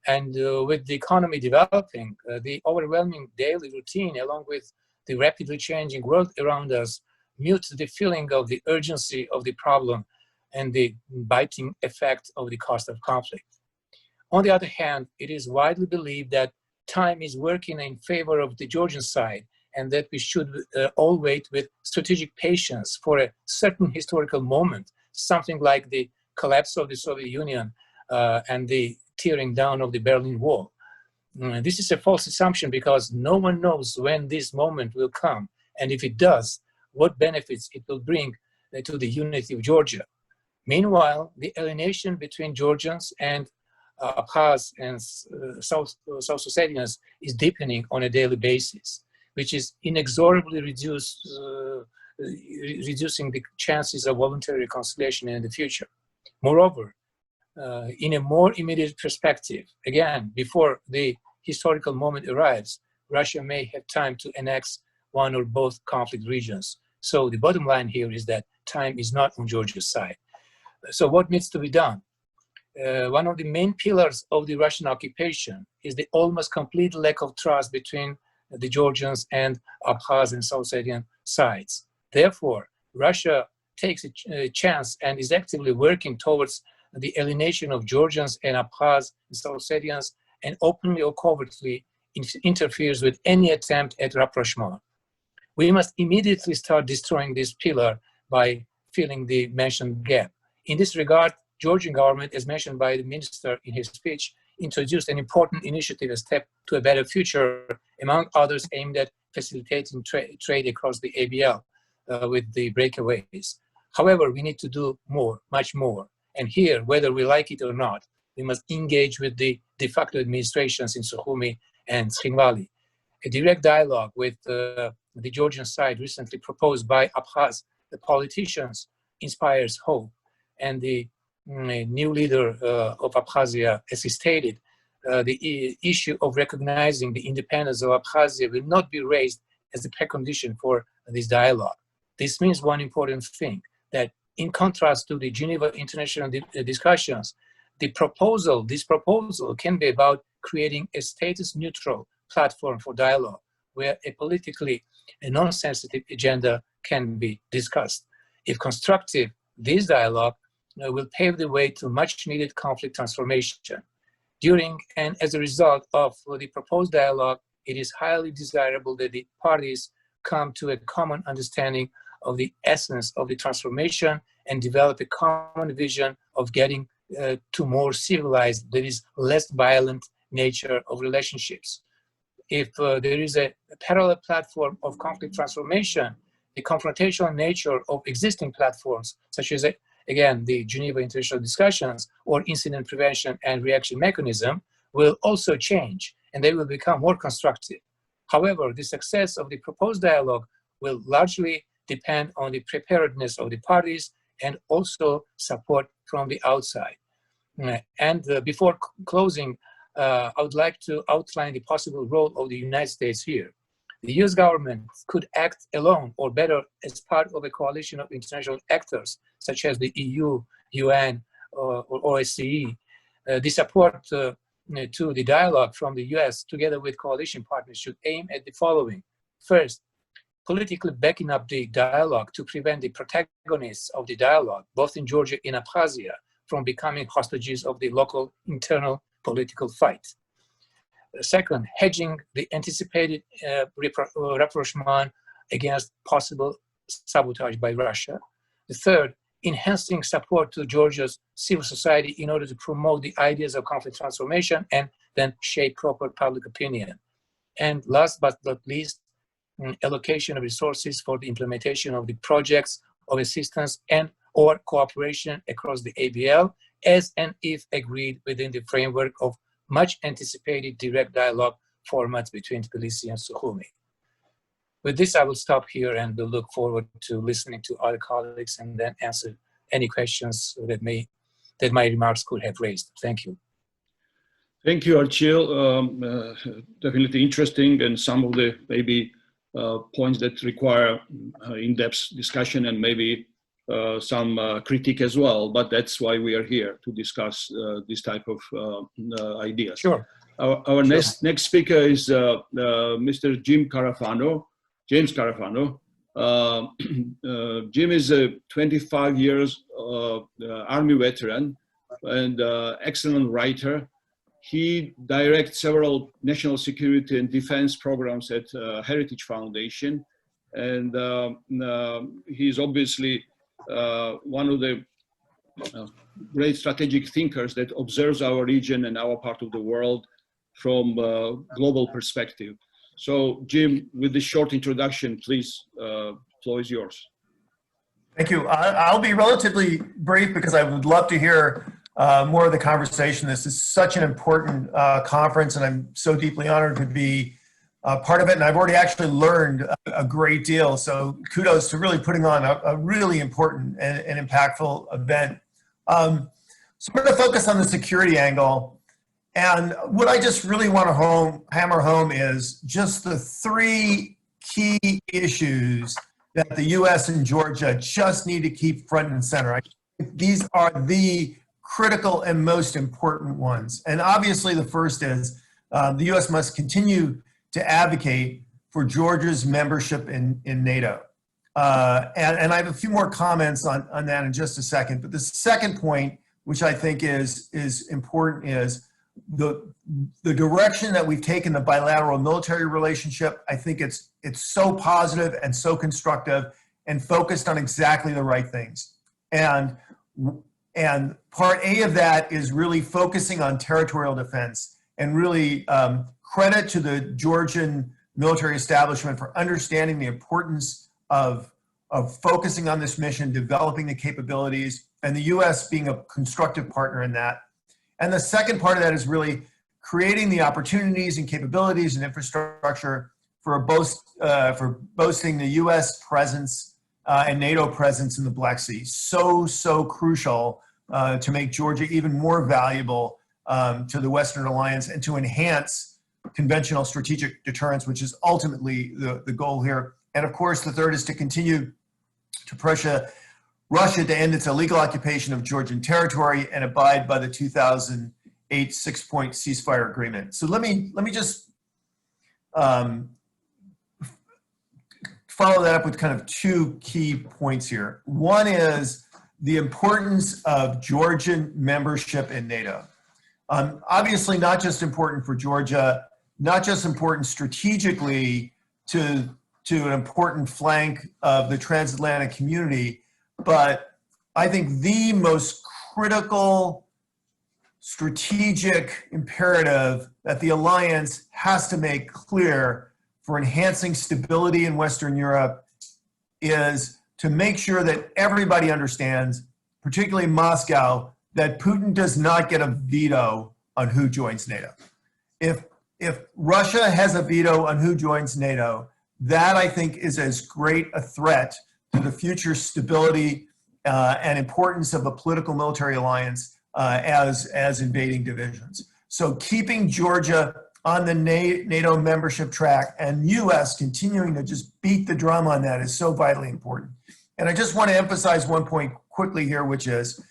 and with the economy developing, the overwhelming daily routine, along with the rapidly changing world around us, mutes the feeling of the urgency of the problem and the biting effect of the cost of conflict. On the other hand, it is widely believed that time is working in favor of the Georgian side, and that we should all wait with strategic patience for a certain historical moment, something like the collapse of the Soviet Union and the tearing down of the Berlin Wall. This is a false assumption because no one knows when this moment will come, and if it does, what benefits it will bring to the unity of Georgia. Meanwhile, the alienation between Georgians and Abkhaz and South Ossetians is deepening on a daily basis, which is inexorably reducing the chances of voluntary reconciliation in the future. Moreover, in a more immediate perspective, again, before the historical moment arrives, Russia may have time to annex one or both conflict regions. So the bottom line here is that time is not on Georgia's side. So what needs to be done? One of the main pillars of the Russian occupation is the almost complete lack of trust between the Georgians and Abkhaz and South Ossetian sides. Therefore, Russia takes a chance and is actively working towards the alienation of Georgians and Abkhaz and South Ossetians, and openly or covertly interferes with any attempt at rapprochement. We must immediately start destroying this pillar by filling the mentioned gap. In this regard, Georgian government, as mentioned by the minister in his speech, introduced an important initiative, a step to a better future, among others aimed at facilitating trade across the ABL with the breakaways. However, we need to do more, much more. And here, whether we like it or not, we must engage with the de facto administrations in Sukhumi and Tskhinvali. A direct dialogue with the Georgian side recently proposed by Abkhaz, the politicians, inspires hope. And the new leader of Abkhazia, as he stated, the issue of recognizing the independence of Abkhazia will not be raised as a precondition for this dialogue. This means one important thing, that in contrast to the Geneva International discussions, this proposal can be about creating a status-neutral platform for dialogue, where a politically non-sensitive agenda can be discussed. If constructive, this dialogue will pave the way to much-needed conflict transformation. During and as a result of the proposed dialogue, it is highly desirable that the parties come to a common understanding of the essence of the transformation and develop a common vision of getting to more civilized, that is, less violent nature of relationships. If there is a parallel platform of conflict transformation, the confrontational nature of existing platforms, such as, again, the Geneva International discussions or incident prevention and reaction mechanism, will also change, and they will become more constructive. However, the success of the proposed dialogue will largely depend on the preparedness of the parties and also support from the outside. And before closing, I would like to outline the possible role of the United States here. The US government could act alone or better as part of a coalition of international actors, such as the EU, UN, or OSCE. The support to the dialogue from the US together with coalition partners should aim at the following. First, politically backing up the dialogue to prevent the protagonists of the dialogue, both in Georgia and Abkhazia, from becoming hostages of the local internal political fight. Second, hedging the anticipated rapprochement against possible sabotage by Russia. The third, enhancing support to Georgia's civil society in order to promote the ideas of conflict transformation and then shape proper public opinion. And last but not least, allocation of resources for the implementation of the projects of assistance and or cooperation across the ABL as and if agreed within the framework of much anticipated direct dialogue formats between Tbilisi and Sukhumi. With this, I will stop here and will look forward to listening to other colleagues and then answer any questions that my remarks could have raised. Thank you. Thank you, Archil. Definitely interesting, and some of the maybe points that require in-depth discussion and maybe some critique as well, but that's why we are here, to discuss this type of ideas. Sure. Our next speaker is Mr. Jim Carafano, James Carafano. Jim is a 25 years Army veteran and excellent writer. He directs several national security and defense programs at Heritage Foundation, and he's obviously one of the great strategic thinkers that observes our region and our part of the world from a global perspective. So, Jim, with this short introduction, please, floor is yours. Thank you. I'll be relatively brief because I would love to hear more of the conversation. This is such an important conference, and I'm so deeply honored to be part of it. And I've already actually learned a great deal. So kudos to really putting on a really important and impactful event. So I'm going to focus on the security angle. And what I just really want to hammer home is just the 3 key issues that the U.S. and Georgia just need to keep front and center. These are the critical and most important ones. And obviously the first is the U.S. must continue to advocate for Georgia's membership in NATO. And I have a few more comments on that in just a second. But the second point, which I think is important, is the direction that we've taken the bilateral military relationship. I think it's so positive and so constructive and focused on exactly the right things. And part A of that is really focusing on territorial defense, and really credit to the Georgian military establishment for understanding the importance of focusing on this mission, developing the capabilities, and the U.S. being a constructive partner in that. And the second part of that is really creating the opportunities and capabilities and infrastructure for boasting the U.S. presence and NATO presence in the Black Sea. So crucial to make Georgia even more valuable to the Western Alliance and to enhance conventional strategic deterrence, which is ultimately the goal here. And of course, the third is to continue to pressure Russia to end its illegal occupation of Georgian territory and abide by the 2008 6-point ceasefire agreement. So let me just follow that up with kind of 2 key points here. One is the importance of Georgian membership in NATO. Obviously not just important for Georgia, not just important strategically to an important flank of the transatlantic community, but I think the most critical strategic imperative that the alliance has to make clear for enhancing stability in Western Europe is to make sure that everybody understands, particularly Moscow, that Putin does not get a veto on who joins NATO. If Russia has a veto on who joins NATO, that I think is as great a threat to the future stability and importance of a political military alliance as invading divisions. So keeping Georgia on the NATO membership track and U.S. continuing to just beat the drum on that is so vitally important. And I just want to emphasize one point quickly here, which is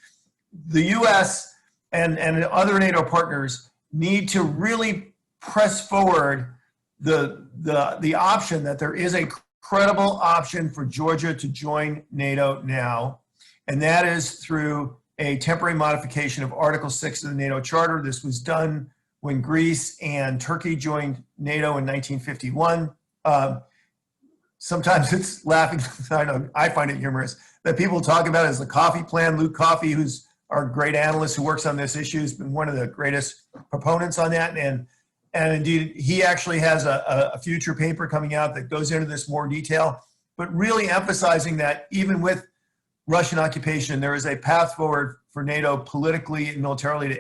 the U.S. and other NATO partners need to really press forward the option that there is a credible option for Georgia to join NATO now, and that is through a temporary modification of Article 6 of the NATO Charter. This was done when Greece and Turkey joined NATO in 1951. Sometimes it's laughing, I find it humorous, that people talk about it as the Coffee Plan. Luke Coffey, who's our great analyst who works on this issue, has been one of the greatest proponents on that. And indeed, he actually has a future paper coming out that goes into this more detail, but really emphasizing that even with Russian occupation, there is a path forward for NATO politically and militarily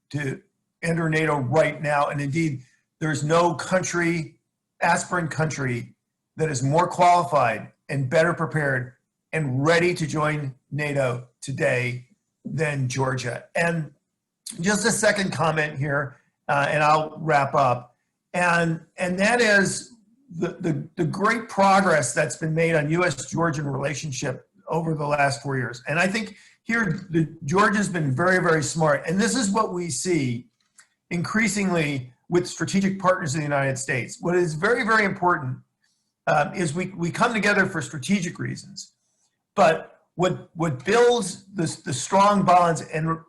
to enter NATO right now. And indeed, there's no country, aspirant country, that is more qualified and better prepared and ready to join NATO today than Georgia. And just a second comment here, and I'll wrap up. And that is the great progress that's been made on U.S.-Georgian relationship over the last 4 years. And I think here, Georgia's been very, very smart. And this is what we see increasingly with strategic partners in the United States. What is very, very important is we come together for strategic reasons. But what builds the strong bonds and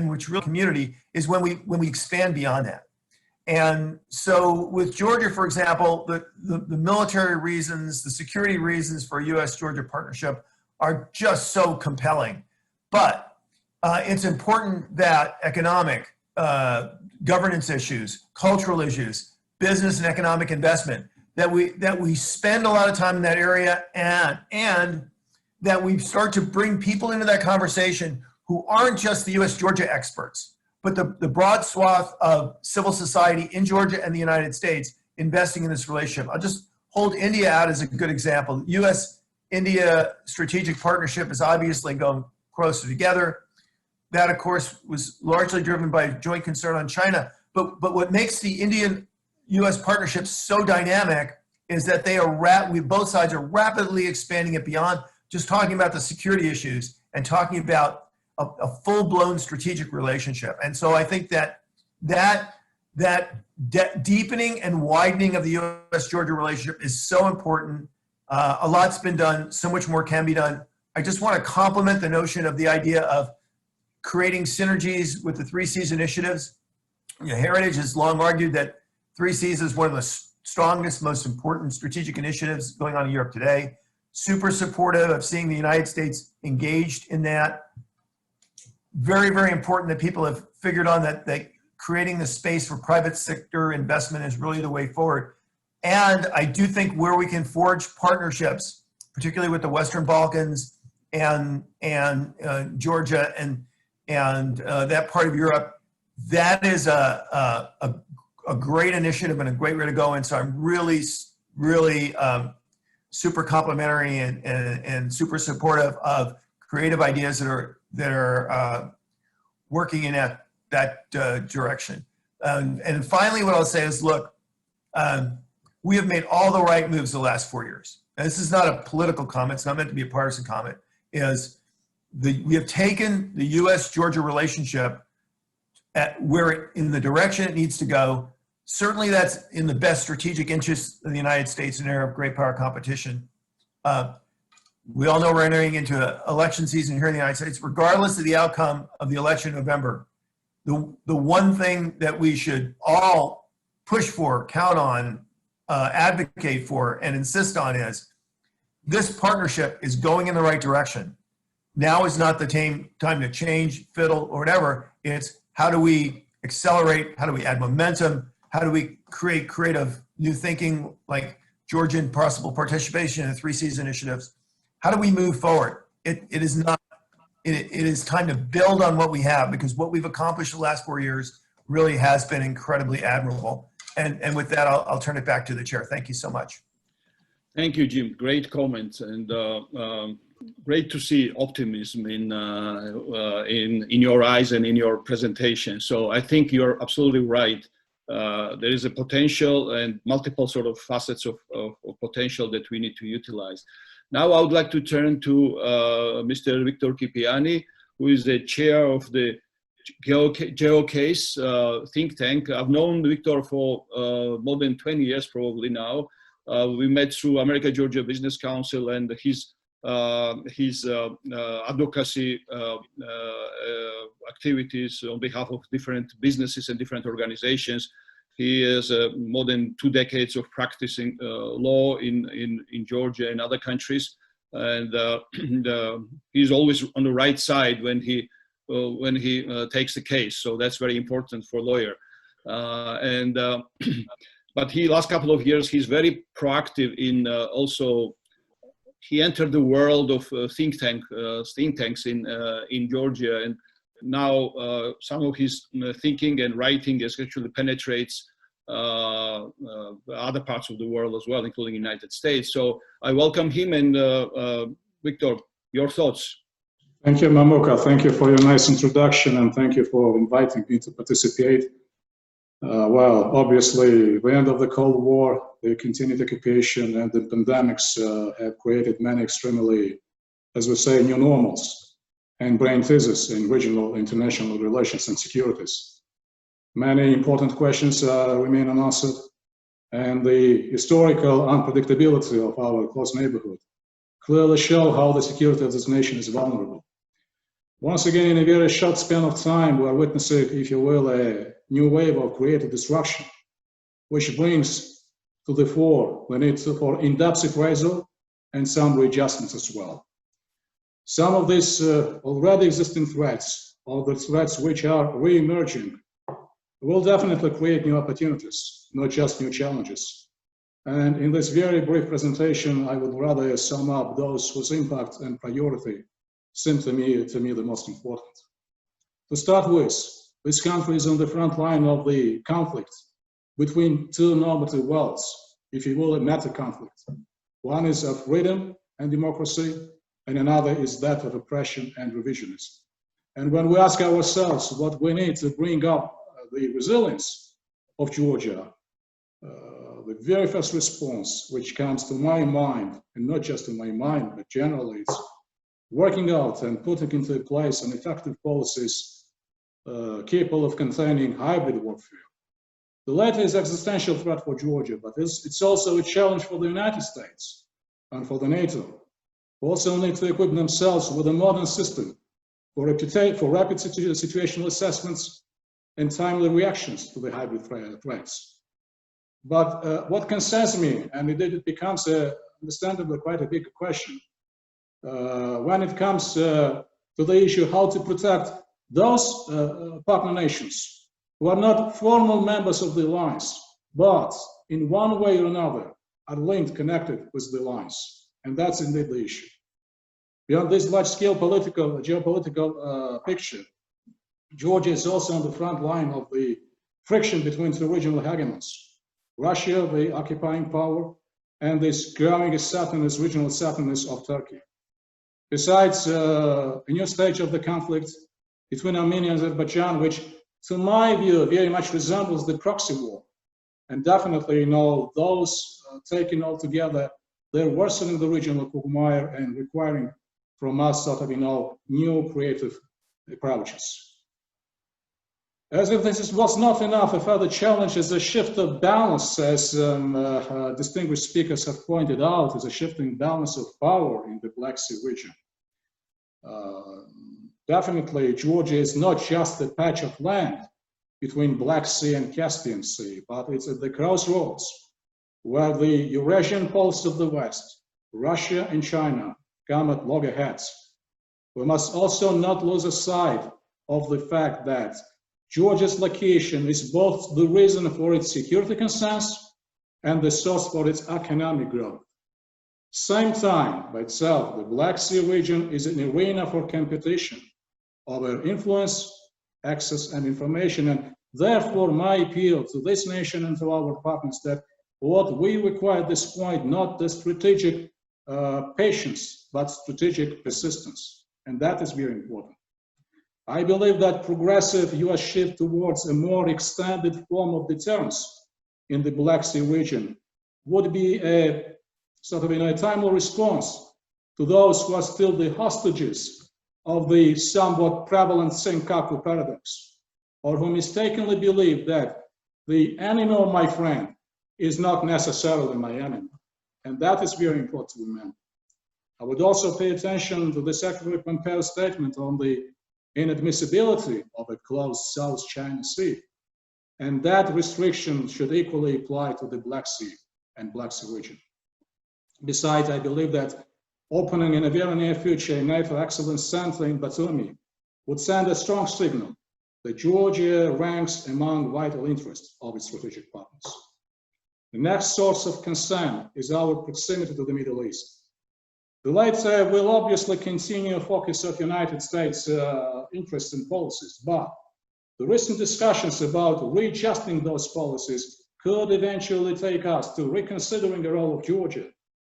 which real community is when we expand beyond that. And so with Georgia, for example, the military reasons, the security reasons for a U.S.-Georgia partnership are just so compelling. But it's important that economic, governance issues, cultural issues, business and economic investment, that we spend a lot of time in that area, and that we start to bring people into that conversation who aren't just the US-Georgia experts, but the broad swath of civil society in Georgia and the United States investing in this relationship. I'll just hold India out as a good example. US-India strategic partnership is obviously going closer together. That, of course, was largely driven by joint concern on China. But what makes the Indian-US partnership so dynamic is that both sides are rapidly expanding it beyond just talking about the security issues and talking about a full-blown strategic relationship. And so I think that deepening and widening of the US-Georgia relationship is so important. A lot's been done, so much more can be done. I just want to compliment the notion of the idea of creating synergies with the 3Cs initiatives. Heritage has long argued that 3Cs is one of the strongest, most important strategic initiatives going on in Europe today. Super supportive of seeing the United States engaged in that. Very, very important that people have figured on that creating the space for private sector investment is really the way forward. And I do think where we can forge partnerships, particularly with the Western Balkans and Georgia and that part of Europe, that is a great initiative and a great way to go. And so I'm really super complimentary and super supportive of creative ideas that are working in that direction. And finally, what I'll say is, look, we have made all the right moves the last 4 years. And this is not a political comment. It's not meant to be a partisan comment. We have taken the U.S.-Georgia relationship in the direction it needs to go. Certainly that's in the best strategic interest of the United States in an era of great power competition. We all know we're entering into an election season here in the United States. Regardless of the outcome of the election in November, the one thing that we should all push for, count on, advocate for, and insist on is this partnership is going in the right direction. Now is not the time to change, fiddle, or whatever. It's how do we accelerate? How do we add momentum? How do we create creative new thinking like Georgian possible participation in the 3Cs initiatives? How do we move forward? It is time to build on what we have, because what we've accomplished the last 4 years really has been incredibly admirable. And with that, I'll turn it back to the chair. Thank you so much. Thank you, Jim. Great comments, and great to see optimism in your eyes and in your presentation. So I think you're absolutely right. There is a potential and multiple sort of facets of potential that we need to utilize. Now I would like to turn to Mr. Victor Kipiani, who is the chair of the GeoCase think tank. I've known Victor for more than 20 years probably now. We met through America-Georgia Business Council and his advocacy activities on behalf of different businesses and different organizations. He has more than 2 decades of practicing law in Georgia and other countries, and he's always on the right side when he takes the case. So that's very important for a lawyer. But last couple of years, he's very proactive in also. He entered the world of think tanks in Georgia, and now some of his thinking and writing actually penetrates other parts of the world as well, including the United States. So I welcome him, and Victor, your thoughts. Thank you, Mamuka. Thank you for your nice introduction, and thank you for inviting me to participate. Well, obviously, the end of the Cold War, the continued occupation, and the pandemics have created many extremely, as we say, new normals and brain thesis in regional international relations and securities. Many important questions remain unanswered, and the historical unpredictability of our close neighborhood clearly show how the security of this nation is vulnerable. Once again, in a very short span of time, we are witnessing, if you will, a new wave of creative disruption, which brings to the fore the need for in-depth appraisal and some readjustments as well. Some of these already existing threats, or the threats which are re-emerging, will definitely create new opportunities, not just new challenges. And in this very brief presentation, I would rather sum up those whose impact and priority seem to me the most important. To start with, this country is on the front line of the conflict between two normative worlds, if you will, a meta conflict. One is of freedom and democracy, and another is that of oppression and revisionism. And when we ask ourselves what we need to bring up the resilience of Georgia, the very first response which comes to my mind, and not just to my mind, but generally, it's working out and putting into place an effective policies capable of containing hybrid warfare. The latter is an existential threat for Georgia, but it's also a challenge for the United States and for the NATO, who also need to equip themselves with a modern system for rapid situational assessments and timely reactions to the hybrid threats. But what concerns me, and it becomes understandably quite a big question, when it comes to the issue how to protect those partner nations who are not formal members of the alliance, but in one way or another are linked, connected with the alliance. And that's indeed the issue. Beyond this large-scale geopolitical picture, Georgia is also on the front line of the friction between two regional hegemons. Russia, the occupying power, and this growing regional assertiveness of Turkey. Besides, a new stage of the conflict between Armenia and Azerbaijan, which to my view very much resembles the proxy war. And definitely, those taken all together, they're worsening the regional quagmire and requiring from us sort of, new creative approaches. As if this was not enough, a further challenge is a shift of balance, as distinguished speakers have pointed out, is a shifting balance of power in the Black Sea region. Definitely, Georgia is not just a patch of land between Black Sea and Caspian Sea, but it's at the crossroads where the Eurasian poles of the West, Russia and China, come at loggerheads. We must also not lose sight of the fact that Georgia's location is both the reason for its security concerns and the source for its economic growth. Same time, by itself, the Black Sea region is an arena for competition over influence, access, and information. And therefore, my appeal to this nation and to our partners that what we require at this point, not the strategic patience, but strategic persistence. And that is very important. I believe that progressive US shift towards a more extended form of deterrence in the Black Sea region would be a sort of a timely response to those who are still the hostages of the somewhat prevalent Senkaku paradox, or who mistakenly believe that the enemy of my friend is not necessarily my enemy. And that is very important to remember. I would also pay attention to the Secretary Pompeo's statement on the inadmissibility of a closed South China Sea. And that restriction should equally apply to the Black Sea and Black Sea region. Besides, I believe that opening in a very near future a NATO Excellence Center in Batumi would send a strong signal that Georgia ranks among vital interests of its strategic partners. The next source of concern is our proximity to the Middle East. The latter will obviously continue a focus of United States interests and policies, but the recent discussions about readjusting those policies could eventually take us to reconsidering the role of Georgia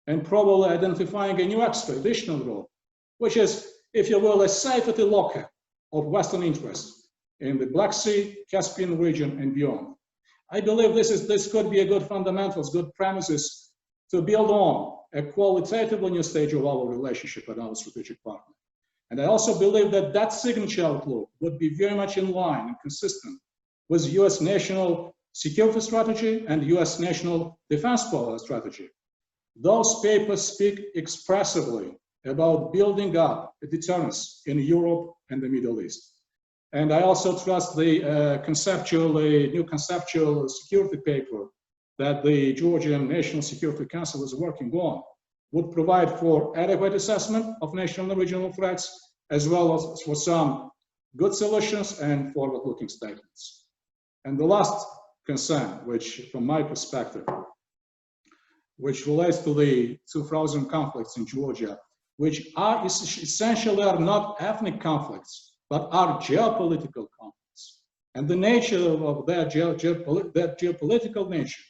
and probably identifying a new additional role, which is, if you will, a safety locker of Western interests in the Black Sea, Caspian region, and beyond. I believe this could be a good fundamentals, good premises to build on a qualitatively new stage of our relationship with our strategic partner. And I also believe that that signature outlook would be very much in line and consistent with US national security strategy and US national defense strategy. Those papers speak expressively about building up a deterrence in Europe and the Middle East. And I also trust the new conceptual security paper that the Georgian National Security Council is working on would provide for adequate assessment of national and regional threats, as well as for some good solutions and forward-looking statements. And the last concern, which from my perspective which relates to the 2000 conflicts in Georgia, which are essentially are not ethnic conflicts, but are geopolitical conflicts. And the nature of that geopolitical nature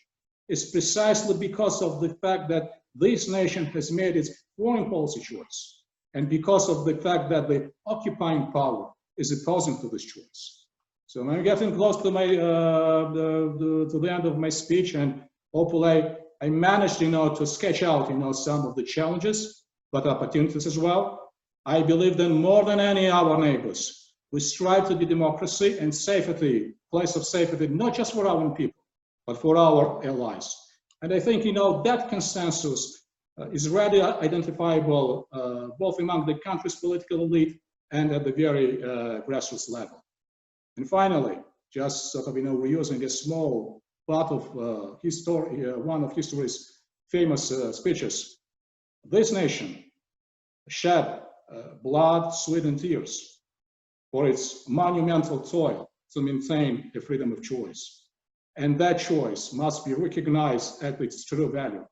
is precisely because of the fact that this nation has made its foreign policy choice, and because of the fact that the occupying power is opposing to this choice. So I'm getting close to my to the end of my speech, and hopefully I managed, to sketch out, some of the challenges, but opportunities as well. I believe that more than any of our neighbors, we strive to be democracy and safety, place of safety, not just for our own people, but for our allies. And I think, that consensus is readily identifiable both among the country's political elite and at the very grassroots level. And finally, just sort of, reusing a small part of one of history's famous speeches, this nation shed blood, sweat, and tears for its monumental toil to maintain the freedom of choice. And that choice must be recognized at its true value.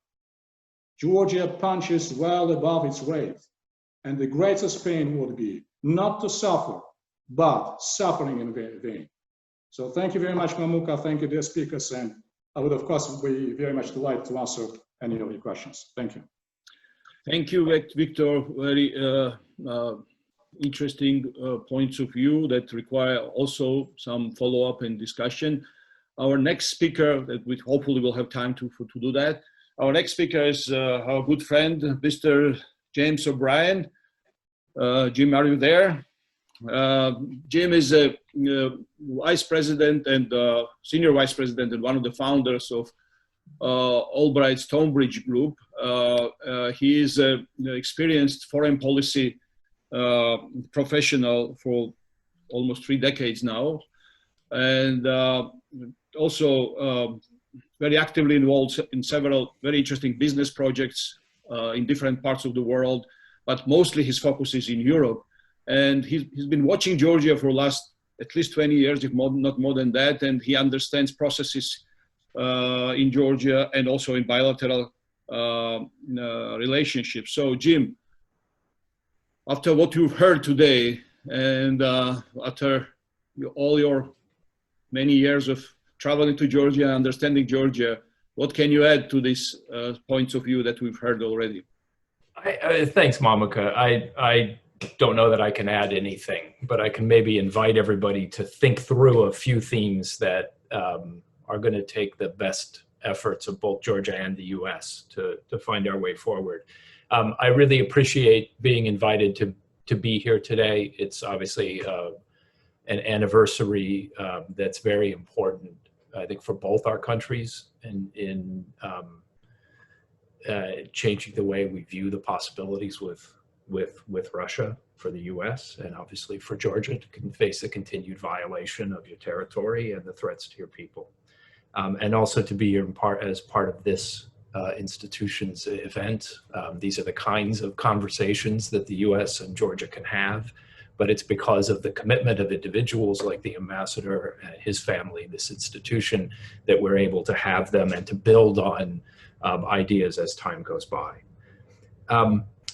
Georgia punches well above its weight, and the greatest pain would be not to suffer, but suffering in vain. So thank you very much, Mamuka. Thank you, dear speakers. And I would, of course, be very much delighted to answer any of your questions. Thank you. Thank you, Victor. Very interesting points of view that require also some follow-up and discussion. Our next speaker, that we hopefully will have time to do that. Our next speaker is our good friend, Mr. James O'Brien. Jim, are you there? Jim is a vice president and senior vice president and one of the founders of Albright Stonebridge Group. He is an experienced foreign policy professional for almost 3 decades now, and also very actively involved in several very interesting business projects in different parts of the world, but mostly his focus is in Europe. And he's been watching Georgia for the last at least 20 years, if not more than that, and he understands processes in Georgia and also in bilateral relationships. So Jim, after what you've heard today and after all your many years of traveling to Georgia, understanding Georgia, what can you add to these points of view that we've heard already? Thanks, Mamuka. I don't know that I can add anything, but I can maybe invite everybody to think through a few themes that are going to take the best efforts of both Georgia and the U.S. to find our way forward. I really appreciate being invited to be here today. It's obviously an anniversary that's very important, I think, for both our countries and in changing the way we view the possibilities with Russia for the U.S. and obviously for Georgia to face a continued violation of your territory and the threats to your people. And also to be as part of this institution's event. These are the kinds of conversations that the U.S. and Georgia can have, but it's because of the commitment of individuals like the ambassador and his family, this institution, that we're able to have them and to build on ideas as time goes by.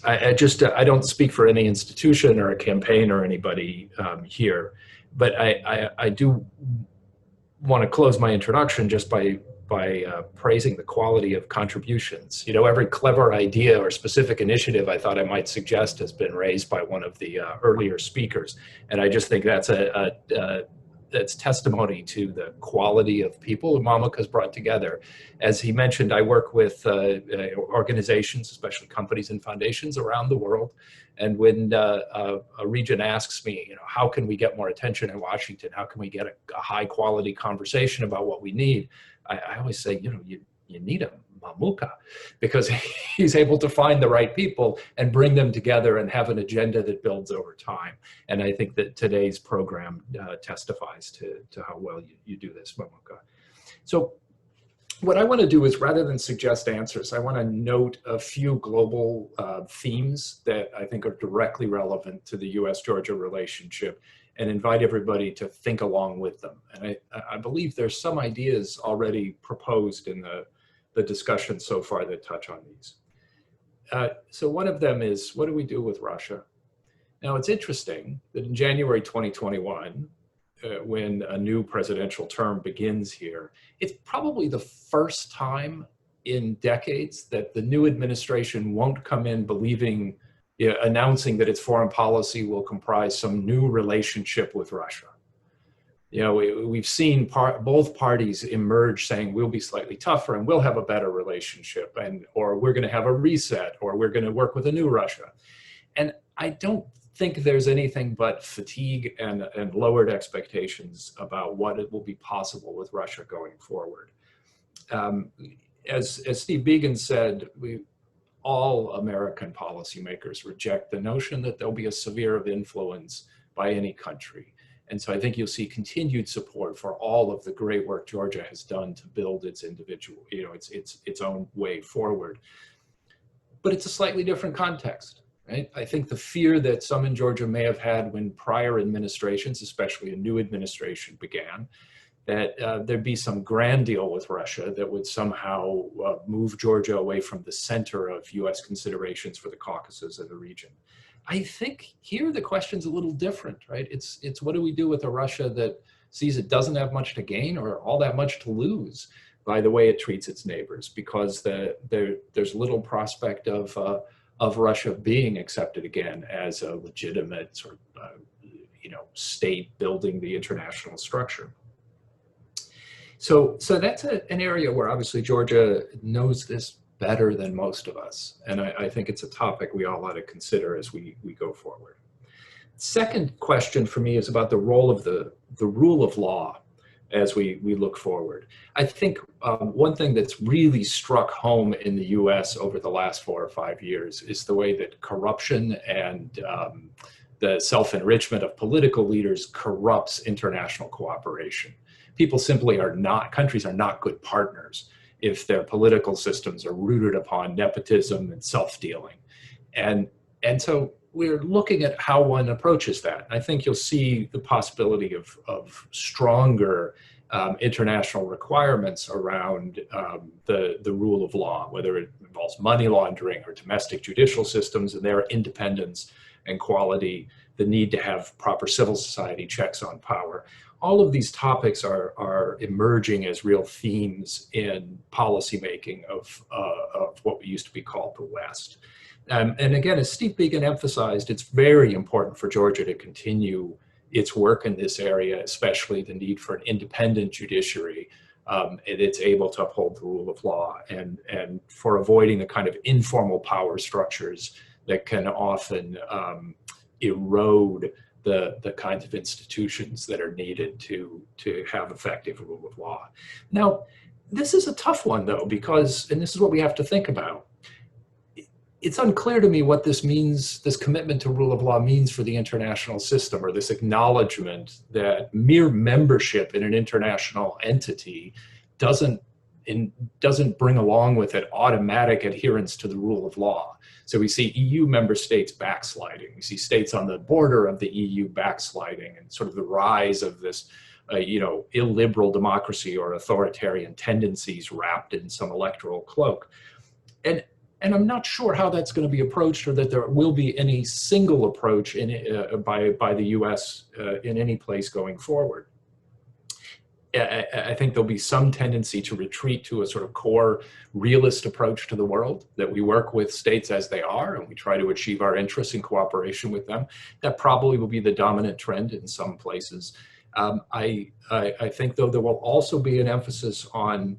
I don't speak for any institution or a campaign or anybody here, but I do want to close my introduction just by praising the quality of contributions. You know, every clever idea or specific initiative I thought I might suggest has been raised by one of the earlier speakers, and I just think that's that's testimony to the quality of people Mamuka's brought together. As he mentioned, I work with organizations, especially companies and foundations around the world. And when a region asks me, you know, how can we get more attention in Washington? How can we get a high quality conversation about what we need? I always say, you know, you need a Mamuka, because he's able to find the right people and bring them together and have an agenda that builds over time. And I think that today's program testifies to how well you do this, Mamuka. So what I want to do is, rather than suggest answers, I want to note a few global themes that I think are directly relevant to the US-Georgia relationship and invite everybody to think along with them. And I believe there's some ideas already proposed in the the discussions so far that touch on these. So one of them is, what do we do with Russia? Now, it's interesting that in January 2021, when a new presidential term begins here, it's probably the first time in decades that the new administration won't come in believing, announcing that its foreign policy will comprise some new relationship with Russia. We've seen both parties emerge saying we'll be slightly tougher and we'll have a better relationship, or we're going to have a reset, or we're going to work with a new Russia. And I don't think there's anything but fatigue and lowered expectations about what it will be possible with Russia going forward. As Steve Biegun said, all American policymakers reject the notion that there'll be a sphere of influence by any country. And so I think you'll see continued support for all of the great work Georgia has done to build its individual, its own way forward. But it's a slightly different context. Right? I think the fear that some in Georgia may have had when prior administrations, especially a new administration, began, that there'd be some grand deal with Russia that would somehow move Georgia away from the center of US considerations for the Caucasus and the region. I think here the question's a little different, right? It's what do we do with a Russia that sees it doesn't have much to gain or all that much to lose by the way it treats its neighbors, because there's little prospect of Russia being accepted again as a legitimate sort of, state building the international structure. So that's an area where obviously Georgia knows this better than most of us. And I think it's a topic we all ought to consider as we go forward. Second question for me is about the role of the rule of law as we look forward. I think one thing that's really struck home in the US over the last 4 or 5 years is the way that corruption and the self-enrichment of political leaders corrupts international cooperation. People simply countries are not good partners if their political systems are rooted upon nepotism and self-dealing. And so we're looking at how one approaches that. I think you'll see the possibility of stronger international requirements around the rule of law, whether it involves money laundering or domestic judicial systems and their independence and quality, the need to have proper civil society checks on power. All of these topics are emerging as real themes in policymaking of what we used to be called the West. And again, as Steve Biegun emphasized, it's very important for Georgia to continue its work in this area, especially the need for an independent judiciary, and it's able to uphold the rule of law, and for avoiding the kind of informal power structures that can often erode the kinds of institutions that are needed to have effective rule of law. Now, this is a tough one though, because, and this is what we have to think about, it's unclear to me what this means, this commitment to rule of law means for the international system, or this acknowledgement that mere membership in an international entity doesn't bring along with it automatic adherence to the rule of law. So we see EU member states backsliding. We see states on the border of the EU backsliding, and sort of the rise of this illiberal democracy or authoritarian tendencies wrapped in some electoral cloak. And I'm not sure how that's going to be approached, or that there will be any single approach by the US in any place going forward. I think there'll be some tendency to retreat to a sort of core realist approach to the world, that we work with states as they are and we try to achieve our interests in cooperation with them. That probably will be the dominant trend in some places. I think, though, there will also be an emphasis on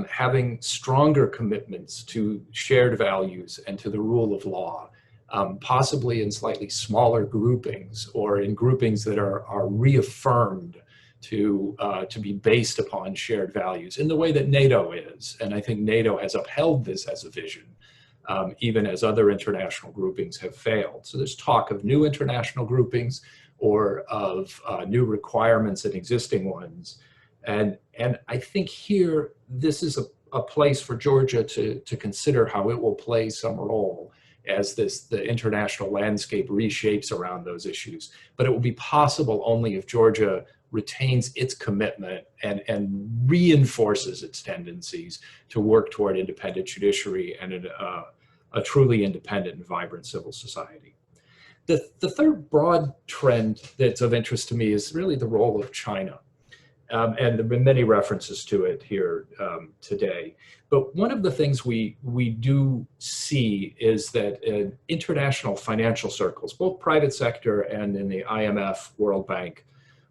having stronger commitments to shared values and to the rule of law, possibly in slightly smaller groupings, or in groupings that are reaffirmed to be based upon shared values in the way that NATO is. And I think NATO has upheld this as a vision, even as other international groupings have failed. So there's talk of new international groupings, or of new requirements in existing ones. And I think here, this is a place for Georgia to consider how it will play some role as the international landscape reshapes around those issues. But it will be possible only if Georgia retains its commitment and reinforces its tendencies to work toward independent judiciary and a truly independent and vibrant civil society. The third broad trend that's of interest to me is really the role of China. And there have been many references to it here today. But one of the things we do see is that in international financial circles, both private sector and in the IMF, World Bank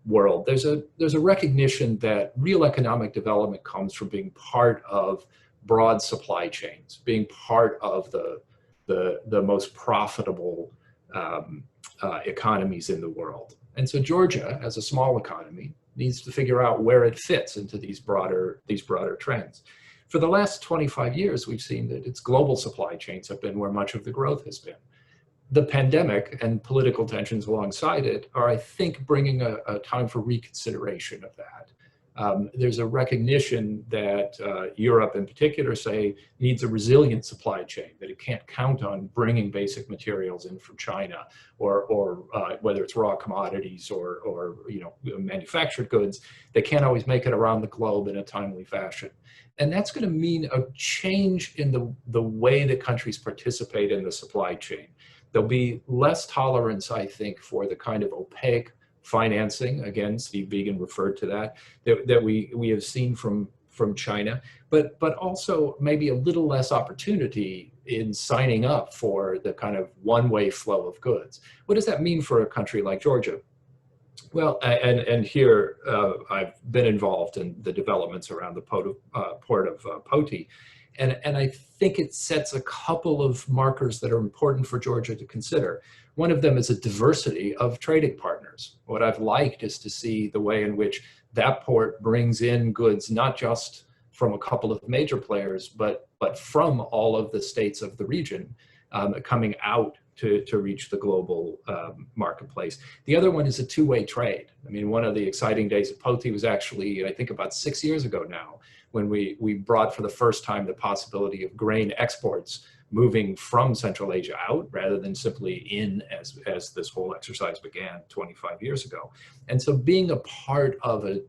world, there's a recognition that real economic development comes from being part of broad supply chains, being part of the most profitable economies in the world. And so Georgia, as a small economy, needs to figure out where it fits into these broader trends. For the last 25 years, we've seen that its global supply chains have been where much of the growth has been. The pandemic and political tensions alongside it are, I think, bringing a time for reconsideration of that. There's a recognition that Europe in particular, say, needs a resilient supply chain, that it can't count on bringing basic materials in from China, or whether it's raw commodities or manufactured goods, they can't always make it around the globe in a timely fashion. And that's going to mean a change in the way that countries participate in the supply chain. There'll be less tolerance, I think, for the kind of opaque financing, again, Steve Biegun referred to that we have seen from China, but also maybe a little less opportunity in signing up for the kind of one-way flow of goods. What does that mean for a country like Georgia? Well, and here I've been involved in the developments around the port of Poti, and I think it sets a couple of markers that are important for Georgia to consider. One of them is a diversity of trading partners. What I've liked is to see the way in which that port brings in goods, not just from a couple of major players, but from all of the states of the region coming out to reach the global marketplace. The other one is a two-way trade. I mean, one of the exciting days of Poti was actually, I think, about 6 years ago now, when we brought for the first time the possibility of grain exports moving from Central Asia out rather than simply in as this whole exercise began 25 years ago. And so being a part of a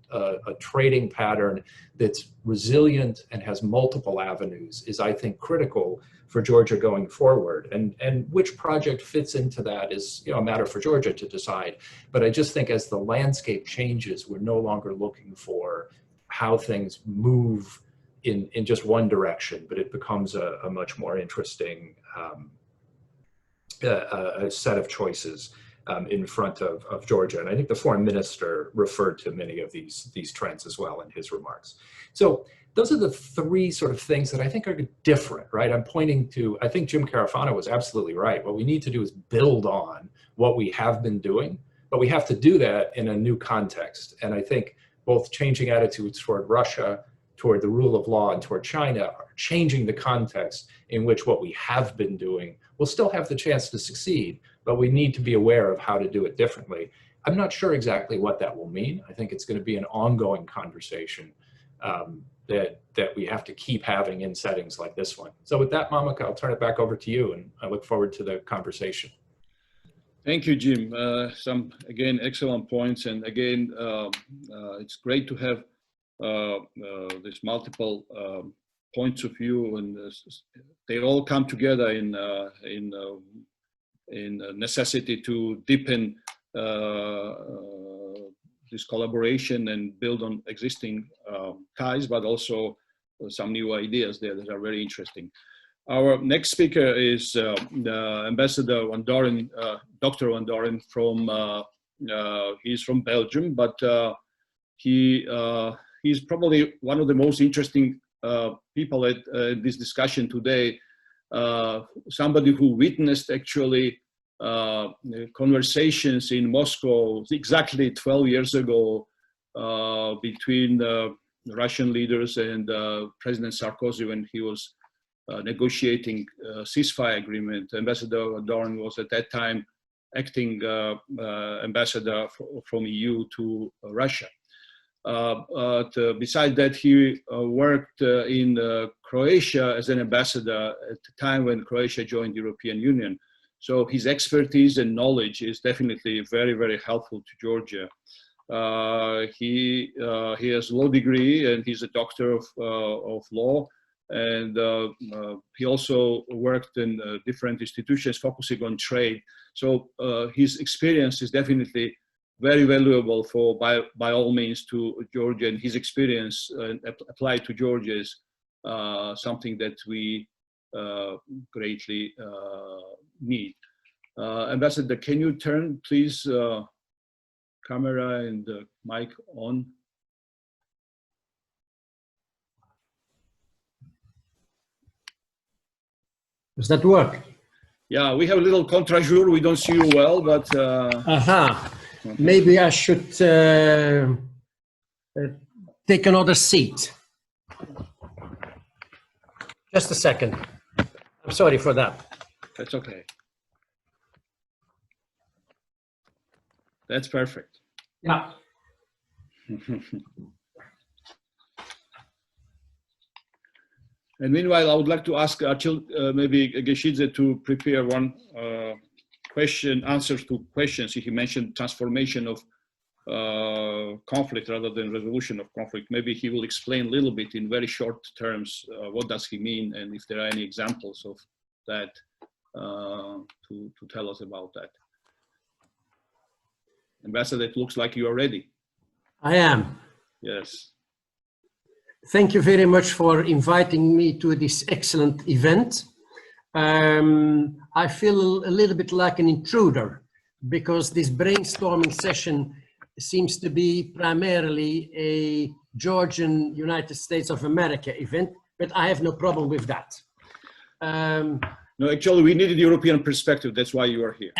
trading pattern that's resilient and has multiple avenues is, I think, critical for Georgia going forward. And which project fits into that is a matter for Georgia to decide. But I just think as the landscape changes, we're no longer looking for how things move in just one direction, but it becomes a much more interesting a set of choices in front of Georgia. And I think the foreign minister referred to many of these trends as well in his remarks. So those are the three sort of things that I think are different, right? I'm pointing to, I think Jim Carafano was absolutely right. What we need to do is build on what we have been doing, but we have to do that in a new context. And I think both changing attitudes toward Russia, toward the rule of law, and toward China are changing the context in which what we have been doing will still have the chance to succeed, but we need to be aware of how to do it differently. I'm not sure exactly what that will mean. I think it's going to be an ongoing conversation that we have to keep having in settings like this one. So with that, Mamuka, I'll turn it back over to you, and I look forward to the conversation. Thank you, Jim. Some, again, excellent points. And again, it's great to have these multiple points of view, and they all come together in necessity to deepen this collaboration and build on existing ties, but also some new ideas there that are very interesting. Our next speaker is Ambassador Van Doren, Dr. Van Doren he's from Belgium, but he's probably one of the most interesting people at this discussion today. Somebody who witnessed actually conversations in Moscow exactly 12 years ago between the Russian leaders and President Sarkozy when he was negotiating a ceasefire agreement. Ambassador Van Doren was at that time acting ambassador from EU to Russia. But besides that, he worked in Croatia as an ambassador at the time when Croatia joined the European Union. So his expertise and knowledge is definitely very, very helpful to Georgia. He has law degree and he's a doctor of law. And he also worked in different institutions focusing on trade. So his experience is definitely very valuable for, by all means, to Georgia, and his experience applied to Georgia is something that we greatly need. Ambassador, can you turn, please, camera and mic on? Does that work? Yeah, we have a little contre-jour. We don't see you well, but... Maybe I should take another seat. Just a second. I'm sorry for that. That's okay. That's perfect. Yeah. And meanwhile, I would like to ask maybe Geshidze to prepare one answers to questions. He mentioned transformation of conflict rather than resolution of conflict. Maybe he will explain a little bit in very short terms what does he mean, and if there are any examples of that to tell us about that. Ambassador, it looks like you are ready. I am. Yes. Thank you very much for inviting me to this excellent event. I feel a little bit like an intruder because this brainstorming session seems to be primarily a Georgian United States of America event, but I have no problem with that. No, actually, we needed European perspective. That's why you are here.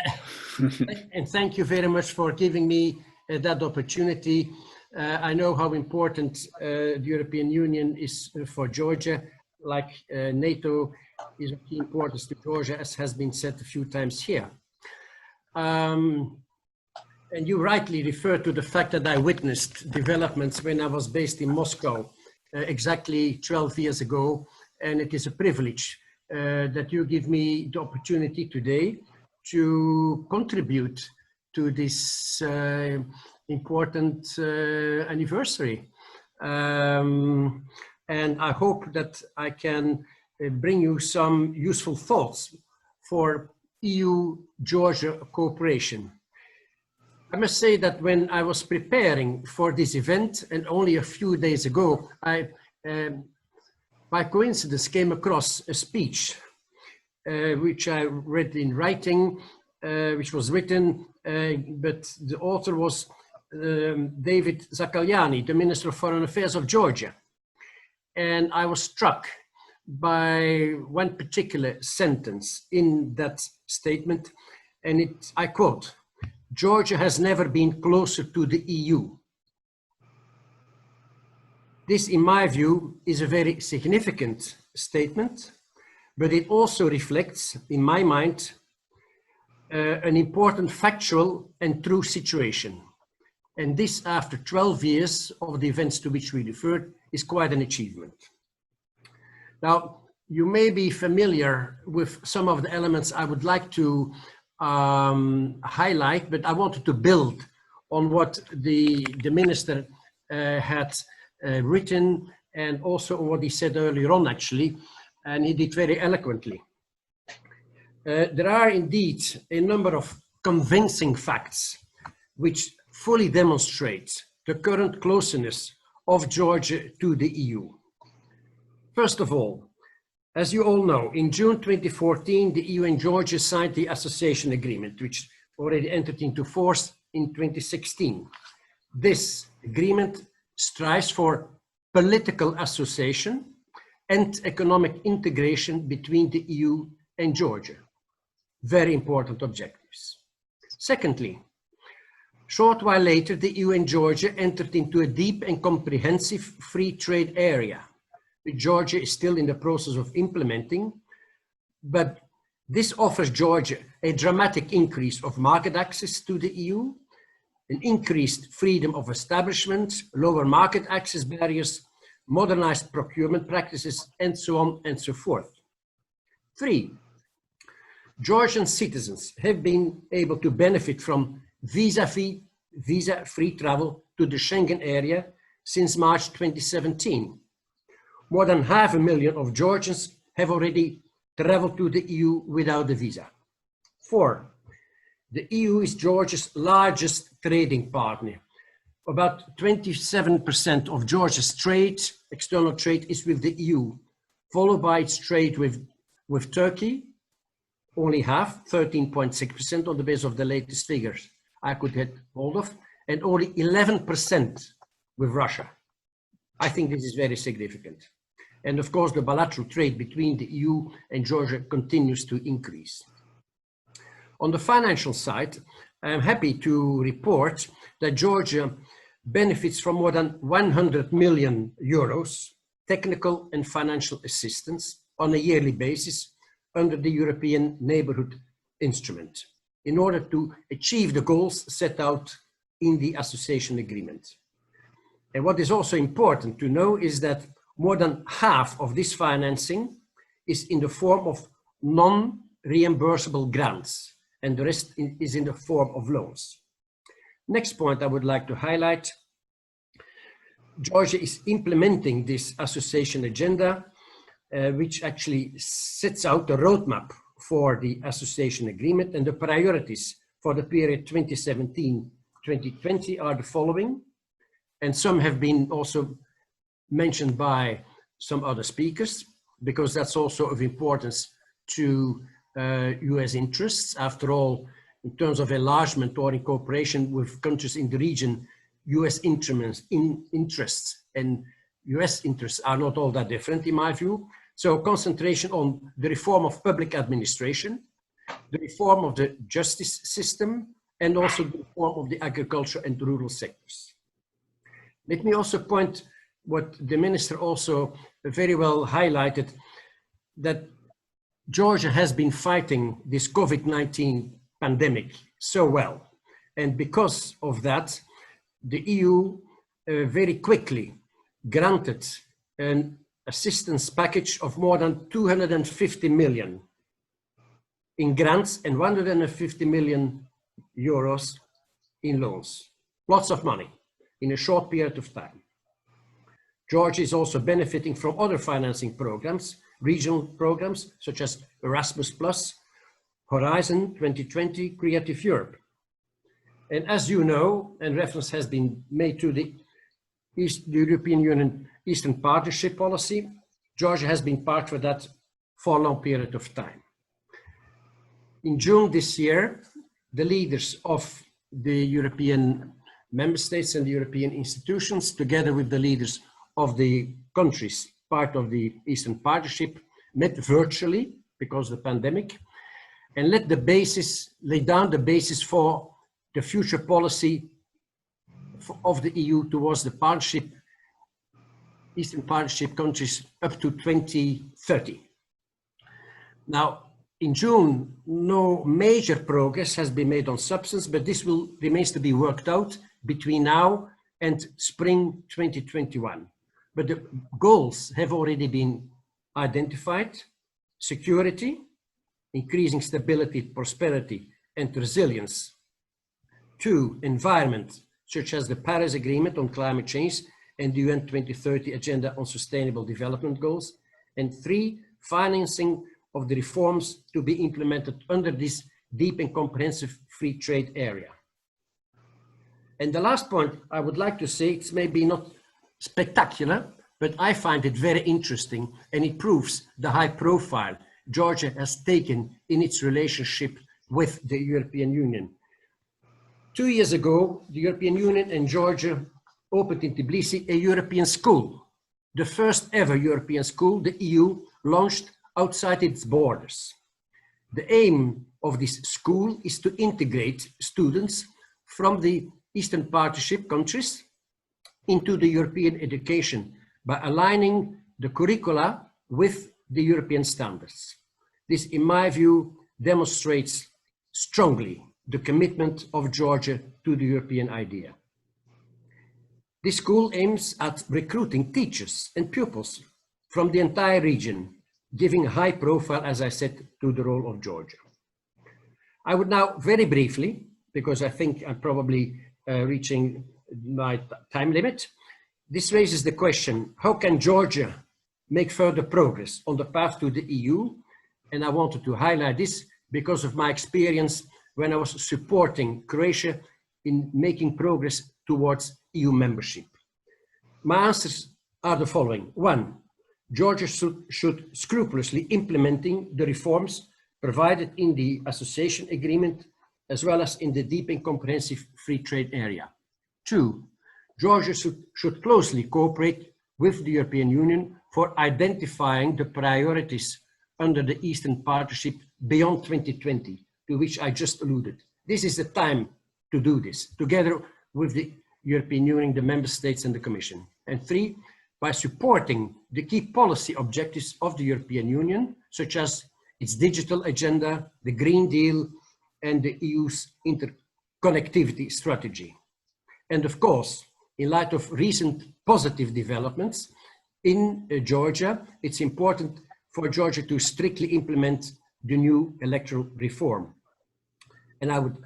And thank you very much for giving me that opportunity. I know how important the European Union is for Georgia, like NATO is of key importance to Georgia, as has been said a few times here. And you rightly refer to the fact that I witnessed developments when I was based in Moscow exactly 12 years ago, and it is a privilege that you give me the opportunity today to contribute to this important anniversary. And I hope that I can bring you some useful thoughts for EU-Georgia cooperation. I must say that when I was preparing for this event, and only a few days ago, I, by coincidence, came across a speech which I read in writing, which was written, but the author was David Zakaliani, the Minister of Foreign Affairs of Georgia. And I was struck by one particular sentence in that statement, and I quote, "Georgia has never been closer to the EU." This, in my view, is a very significant statement, but it also reflects, in my mind, an important factual and true situation. And this, after 12 years of the events to which we referred, is quite an achievement. Now, you may be familiar with some of the elements I would like to highlight, but I wanted to build on what the minister had written, and also on what he said earlier on, actually, and he did very eloquently. There are indeed a number of convincing facts which fully demonstrate the current closeness of Georgia to the EU. First of all, as you all know, in June 2014, the EU and Georgia signed the association agreement, which already entered into force in 2016. This agreement strives for political association and economic integration between the EU and Georgia. Very important objectives. Secondly, short while later, the EU and Georgia entered into a deep and comprehensive free trade area, which Georgia is still in the process of implementing, but this offers Georgia a dramatic increase of market access to the EU, an increased freedom of establishment, lower market access barriers, modernized procurement practices, and so on and so forth. 3, Georgian citizens have been able to benefit from visa-free travel to the Schengen area since March 2017. More than 500,000 of Georgians have already traveled to the EU without a visa. 4, the EU is Georgia's largest trading partner. About 27% of Georgia's trade, external trade, is with the EU, followed by its trade with Turkey, only half, 13.6% on the basis of the latest figures I could get hold of, and only 11% with Russia. I think this is very significant. And of course, the bilateral trade between the EU and Georgia continues to increase. On the financial side, I'm happy to report that Georgia benefits from more than 100 million euros technical and financial assistance on a yearly basis under the European Neighbourhood Instrument in order to achieve the goals set out in the association agreement. And what is also important to know is that more than half of this financing is in the form of non-reimbursable grants, and the rest is in the form of loans. Next point I would like to highlight, Georgia is implementing this association agenda, which actually sets out the roadmap for the association agreement, and the priorities for the period 2017-2020 are the following, and some have been also mentioned by some other speakers, because that's also of importance to US interests. After all, in terms of enlargement or in cooperation with countries in the region, US interests and US interests are not all that different in my view. So concentration on the reform of public administration, the reform of the justice system, and also the reform of the agriculture and rural sectors. Let me also point what the minister also very well highlighted, that Georgia has been fighting this COVID-19 pandemic so well. And because of that, the EU very quickly granted an assistance package of more than 250 million in grants and 150 million euros in loans. Lots of money in a short period of time. Georgia is also benefiting from other financing programs, regional programs such as Erasmus+, Horizon 2020, Creative Europe. And as you know, and reference has been made to the European Union Eastern Partnership policy, Georgia has been part of that for a long period of time. In June this year, the leaders of the European member states and the European institutions, together with the leaders of the countries part of the Eastern Partnership, met virtually because of the pandemic, and lay down the basis for the future policy of the EU towards the partnership, Eastern Partnership countries up to 2030. Now, in June, no major progress has been made on substance, but this remains to be worked out between now and spring 2021. But the goals have already been identified: security, increasing stability, prosperity, and resilience. 2, environment, such as the Paris Agreement on climate change and the UN 2030 Agenda on Sustainable Development Goals. And 3, financing of the reforms to be implemented under this deep and comprehensive free trade area. And the last point I would like to say, it's maybe not spectacular, but I find it very interesting, and it proves the high profile Georgia has taken in its relationship with the European Union. 2 years ago, the European Union and Georgia opened in Tbilisi a European school, the first ever European school the EU launched outside its borders. The aim of this school is to integrate students from the Eastern Partnership countries into the European education by aligning the curricula with the European standards. This, in my view, demonstrates strongly the commitment of Georgia to the European idea. This school aims at recruiting teachers and pupils from the entire region, giving a high profile, as I said, to the role of Georgia. I would now very briefly, because I think I'm probably reaching my time limit. This raises the question, how can Georgia make further progress on the path to the EU? And I wanted to highlight this because of my experience when I was supporting Croatia in making progress towards EU membership. My answers are the following. One, Georgia should scrupulously implementing the reforms provided in the association agreement, as well as in the deep and comprehensive free trade area. Two, Georgia should closely cooperate with the European Union for identifying the priorities under the Eastern Partnership beyond 2020, to which I just alluded. This is the time to do this, together with the European Union, the member states and the Commission. And three, by supporting the key policy objectives of the European Union, such as its digital agenda, the Green Deal, and the EU's interconnectivity strategy. And of course, in light of recent positive developments in Georgia, it's important for Georgia to strictly implement the new electoral reform. And I would,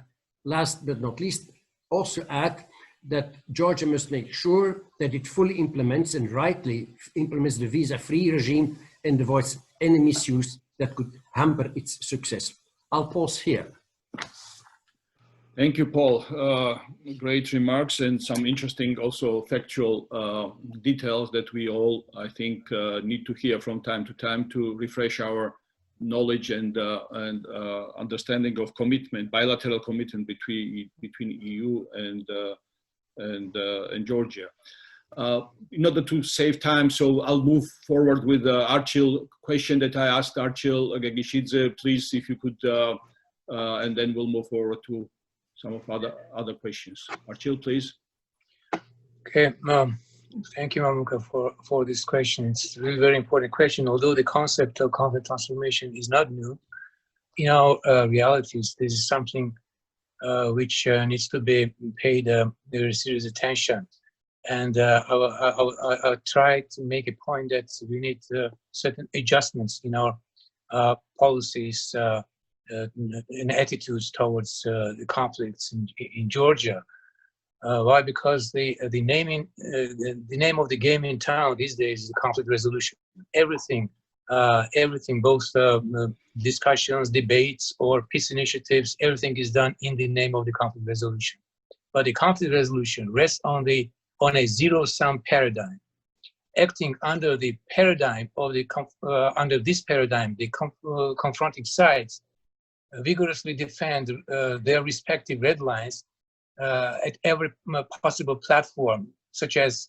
last but not least, also add that Georgia must make sure that it fully implements and rightly implements the visa-free regime and avoids any misuse that could hamper its success. I'll pause here. Thank you, Paul. Great remarks and some interesting also factual details that we all, I think, need to hear from time to time to refresh our knowledge and understanding of commitment, bilateral commitment between EU and Georgia. In order to save time, so I'll move forward with the Archil question that I asked Archil Gagishidze. Please, if you could, and then we'll move forward to some of other questions. Archil, please. Okay, thank you, Mamuka, for this question. It's a really very important question. Although the concept of conflict transformation is not new, in our realities, this is something which needs to be paid very serious attention. And I'll try to make a point that we need certain adjustments in our policies and attitudes towards the conflicts in Georgia. Why? Because the name of the game in town these days is conflict resolution. Everything, both discussions, debates, or peace initiatives, everything is done in the name of the conflict resolution. But the conflict resolution rests on a zero-sum paradigm. Acting under the paradigm of the confronting sides vigorously defend their respective red lines at every possible platform, such as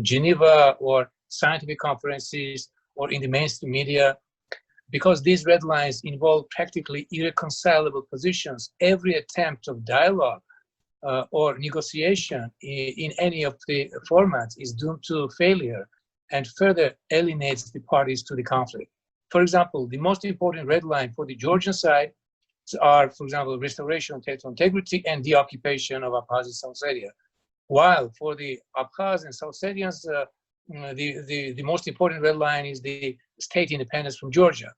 Geneva or scientific conferences or in the mainstream media. Because these red lines involve practically irreconcilable positions, every attempt of dialogue or negotiation in any of the formats is doomed to failure and further alienates the parties to the conflict. For example, the most important red line for the Georgian side are, for example, restoration of territorial integrity and the occupation of Abkhazia and South Ossetia. While for the Abkhaz and South Ossetians, the most important red line is the state independence from Georgia.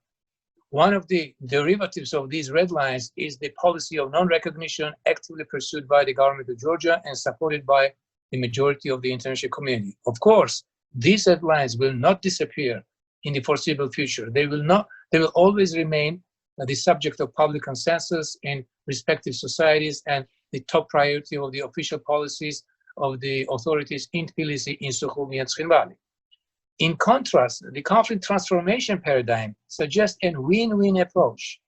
One of the derivatives of these red lines is the policy of non-recognition actively pursued by the government of Georgia and supported by the majority of the international community. Of course, these red lines will not disappear in the foreseeable future. They will always remain the subject of public consensus in respective societies and the top priority of the official policies of the authorities in Tbilisi, in Sukhumi, and Tkhinvali. In contrast, the conflict transformation paradigm suggests a win-win approach.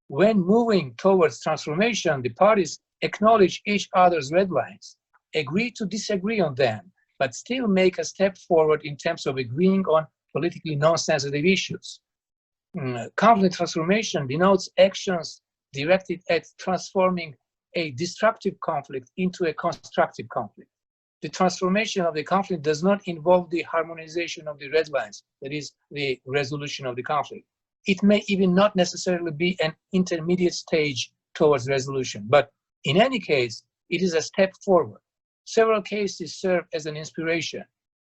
When moving towards transformation, the parties acknowledge each other's red lines, agree to disagree on them, but still make a step forward in terms of agreeing on politically non-sensitive issues. Conflict transformation denotes actions directed at transforming a destructive conflict into a constructive conflict. The transformation of the conflict does not involve the harmonization of the red lines, that is, the resolution of the conflict. It may even not necessarily be an intermediate stage towards resolution, but in any case, it is a step forward. Several cases serve as an inspiration.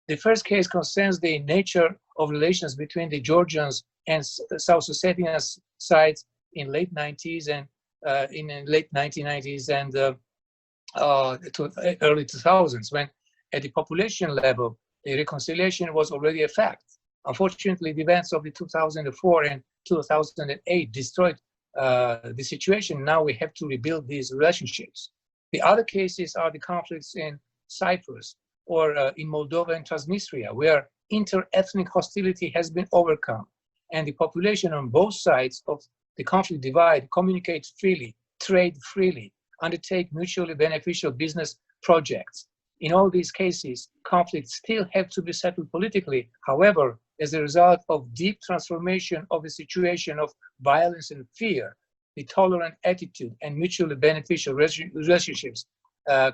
The first case concerns the nature of relations between the Georgians and South Ossetian sides in late 90s and in late 1990s and early 2000s, when at the population level, the reconciliation was already a fact. Unfortunately, the events of the 2004 and 2008 destroyed the situation. Now we have to rebuild these relationships. The other cases are the conflicts in Cyprus or in Moldova and Transnistria, where inter-ethnic hostility has been overcome, and the population on both sides of the conflict divide communicate freely, trade freely, undertake mutually beneficial business projects. In all these cases, conflicts still have to be settled politically. However, as a result of deep transformation of the situation of violence and fear, the tolerant attitude and mutually beneficial relationships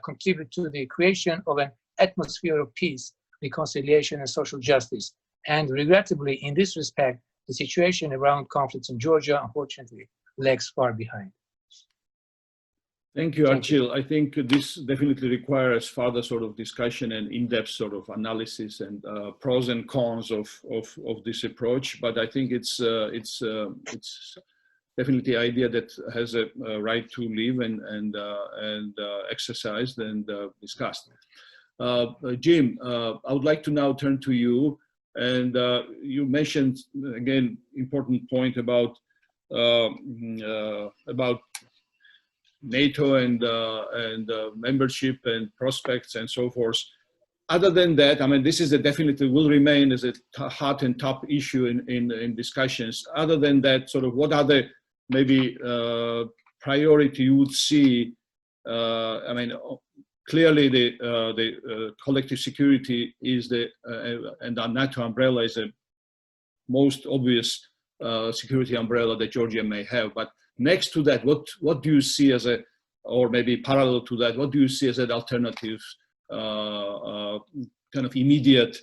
contribute to the creation of an atmosphere of peace, reconciliation, and social justice. And regrettably, in this respect, the situation around conflicts in Georgia, unfortunately, lags far behind. Thank you, Archil. I think this definitely requires further sort of discussion and in-depth sort of analysis and pros and cons of this approach. But I think it's definitely the idea that has a right to live and exercised and discussed. Jim, I would like to now turn to you. And you mentioned, again, important point about NATO and membership and prospects and so forth. Other than that, I mean, this is definitely will remain as a hot and top issue in discussions. Other than that, sort of what other maybe priority you would see? I mean, clearly the collective security is and the NATO umbrella is the most obvious security umbrella that Georgia may have. But next to that, what do you see as or maybe parallel to that, what do you see as an alternative, kind of immediate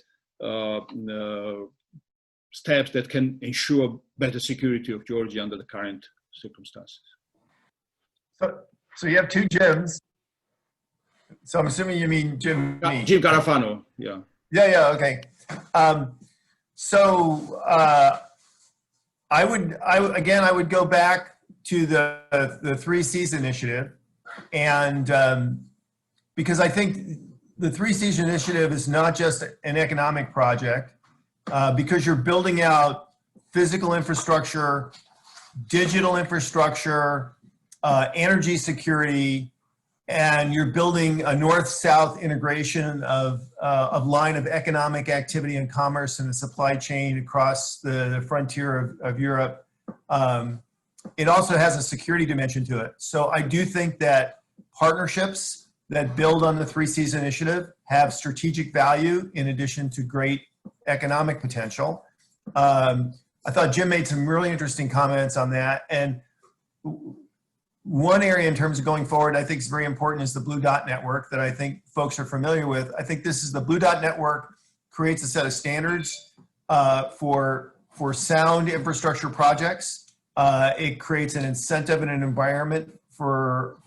steps that can ensure better security of Georgia under the current circumstances? So you have two Jims. So I'm assuming you mean Jim. Jim Garofano, yeah. Yeah, okay. I would go back to the 3 Cs initiative, and because I think the 3 Cs initiative is not just an economic project, because you're building out physical infrastructure, digital infrastructure, energy security, and you're building a north-south integration of line of economic activity and commerce and the supply chain across the frontier of Europe. It also has a security dimension to it. So I do think that partnerships that build on the 3 Cs initiative have strategic value in addition to great economic potential. I thought Jim made some really interesting comments on that. And one area in terms of going forward, I think is very important is the Blue Dot Network that I think folks are familiar with. I think this is the Blue Dot Network creates a set of standards for sound infrastructure projects. It creates an incentive and an environment for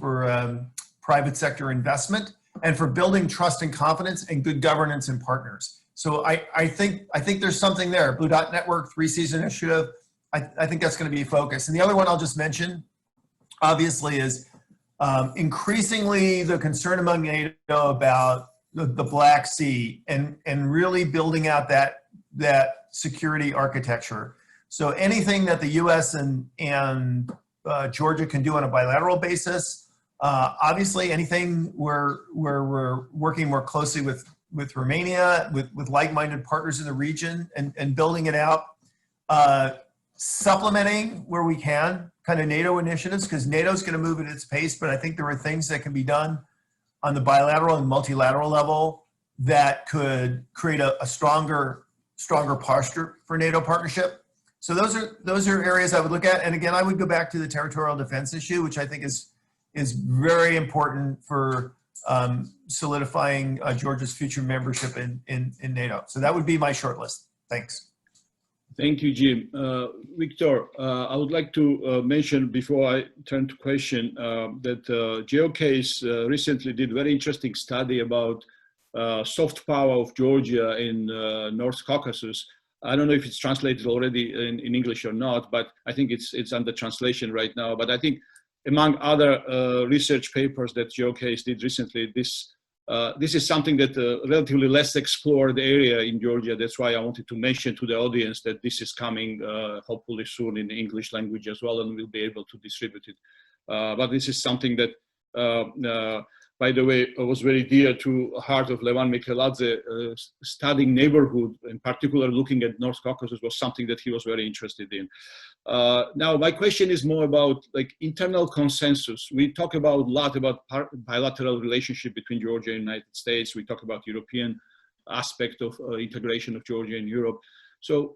private sector investment and for building trust and confidence and good governance and partners. So I think there's something there. Blue Dot Network, 3 Cs initiative. I think that's going to be a focus. And the other one I'll just mention, obviously, is increasingly the concern among NATO about the Black Sea and really building out that security architecture. So anything that the U.S. and Georgia can do on a bilateral basis, obviously anything where we're working more closely with Romania, with like-minded partners in the region and building it out, supplementing where we can kind of NATO initiatives, because NATO is going to move at its pace, but I think there are things that can be done on the bilateral and multilateral level that could create a stronger posture for NATO partnership. So those are areas I would look at. And again, I would go back to the territorial defense issue, which I think is very important for solidifying Georgia's future membership in NATO. So that would be my short list. Thanks. Thank you, Jim. Victor, I would like to mention before I turn to question that GeoCase recently did very interesting study about soft power of Georgia in North Caucasus. I don't know if it's translated already in English or not, but I think it's under translation right now. But I think among other research papers that GeoCase did recently, this is something that relatively less explored area in Georgia. That's why I wanted to mention to the audience that this is coming hopefully soon in the English language as well, and we'll be able to distribute it. But this is something that, by the way, was very dear to the heart of Levan Mikeladze. Studying neighborhood, in particular looking at North Caucasus, was something that he was very interested in. Now, my question is more about like internal consensus. We talk about a lot about bilateral relationship between Georgia and the United States. We talk about European aspect of integration of Georgia in Europe. So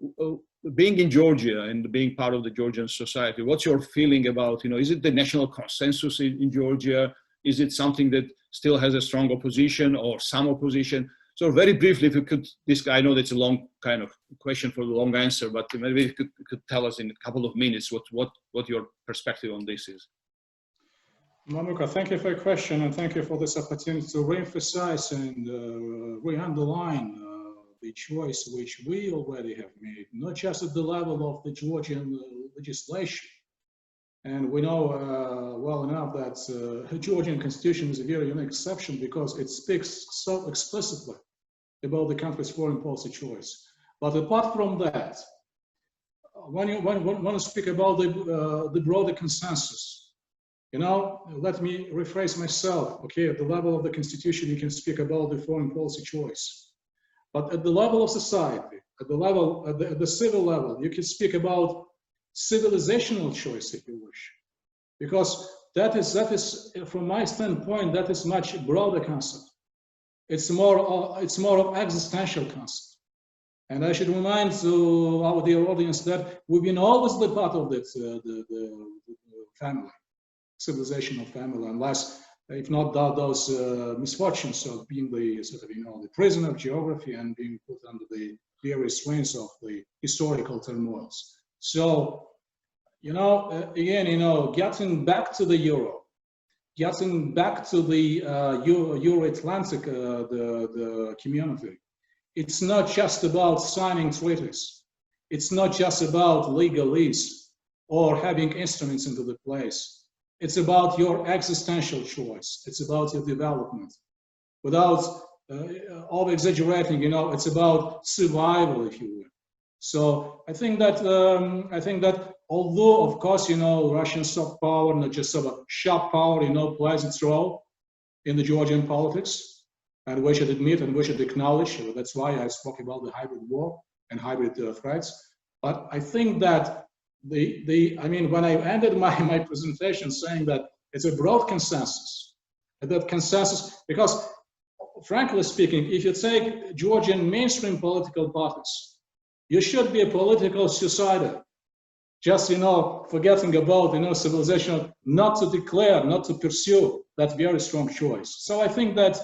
being in Georgia and being part of the Georgian society, what's your feeling about, is it the national consensus in Georgia? Is it something that still has a strong opposition or some opposition? So very briefly, if you could, I know that's a long kind of question for the long answer, but maybe you could tell us in a couple of minutes what your perspective on this is. Mamuka, thank you for your question, and thank you for this opportunity to re-emphasize and re-underline the choice which we already have made, not just at the level of the Georgian legislation. And we know well enough that the Georgian constitution is a very unique exception because it speaks so explicitly about the country's foreign policy choice. But apart from that, when you speak about the broader consensus, let me rephrase myself. Okay, at the level of the constitution, you can speak about the foreign policy choice. But at the level of society, at the civil level, you can speak about civilizational choice, if you wish, because that is from my standpoint, that is much broader concept. It's more of existential concept. And I should remind our dear audience that we've been always the part of the family, civilizational family, unless, if not those misfortunes of being the sort of, the prisoner of geography and being put under the various reigns of the historical turmoils. So, again, getting back to the euro, getting back to the Euro-Atlantic the community, it's not just about signing treaties. It's not just about legalese or having instruments into the place. It's about your existential choice. It's about your development. Without over-exaggerating, it's about survival, if you will. So I think that although, of course, Russian soft power, not just sort of sharp power, plays its role in the Georgian politics, and we should admit and we should acknowledge. That's why I spoke about the hybrid war and hybrid threats. But I think that when I ended my presentation saying that it's a broad consensus, because frankly speaking, if you take Georgian mainstream political parties, you should be a political suicider, just, forgetting about, civilization, not to declare, not to pursue that very strong choice. So I think that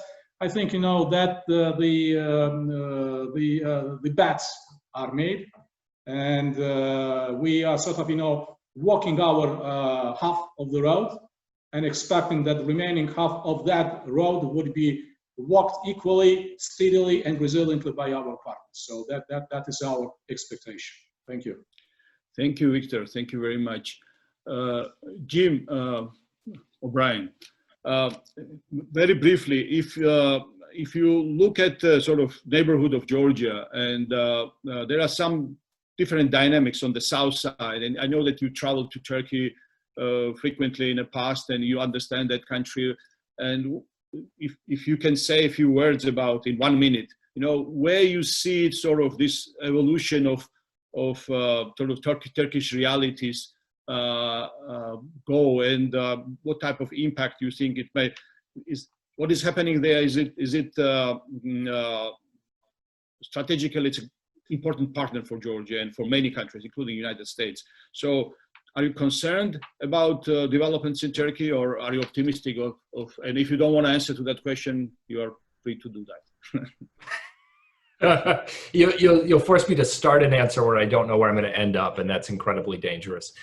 the bets are made, and we are sort of, walking our half of the road and expecting that the remaining half of that road would be walked equally, steadily, and resiliently by our partners. So that is our expectation. Thank you. Thank you, Victor. Thank you very much. Jim O'Brien, very briefly, if you look at the sort of neighborhood of Georgia, and there are some different dynamics on the south side, and I know that you traveled to Turkey frequently in the past, and you understand that country, and if you can say a few words about, in 1 minute, where you see sort of this evolution of sort of Turkish realities go, and what type of impact you think it may what is happening there? Is it strategically it's an important partner for Georgia and for many countries, including the United States. So are you concerned about developments in Turkey, or are you optimistic and if you don't want to answer to that question, you are free to do that. You'll force me to start an answer where I don't know where I'm going to end up, and that's incredibly dangerous.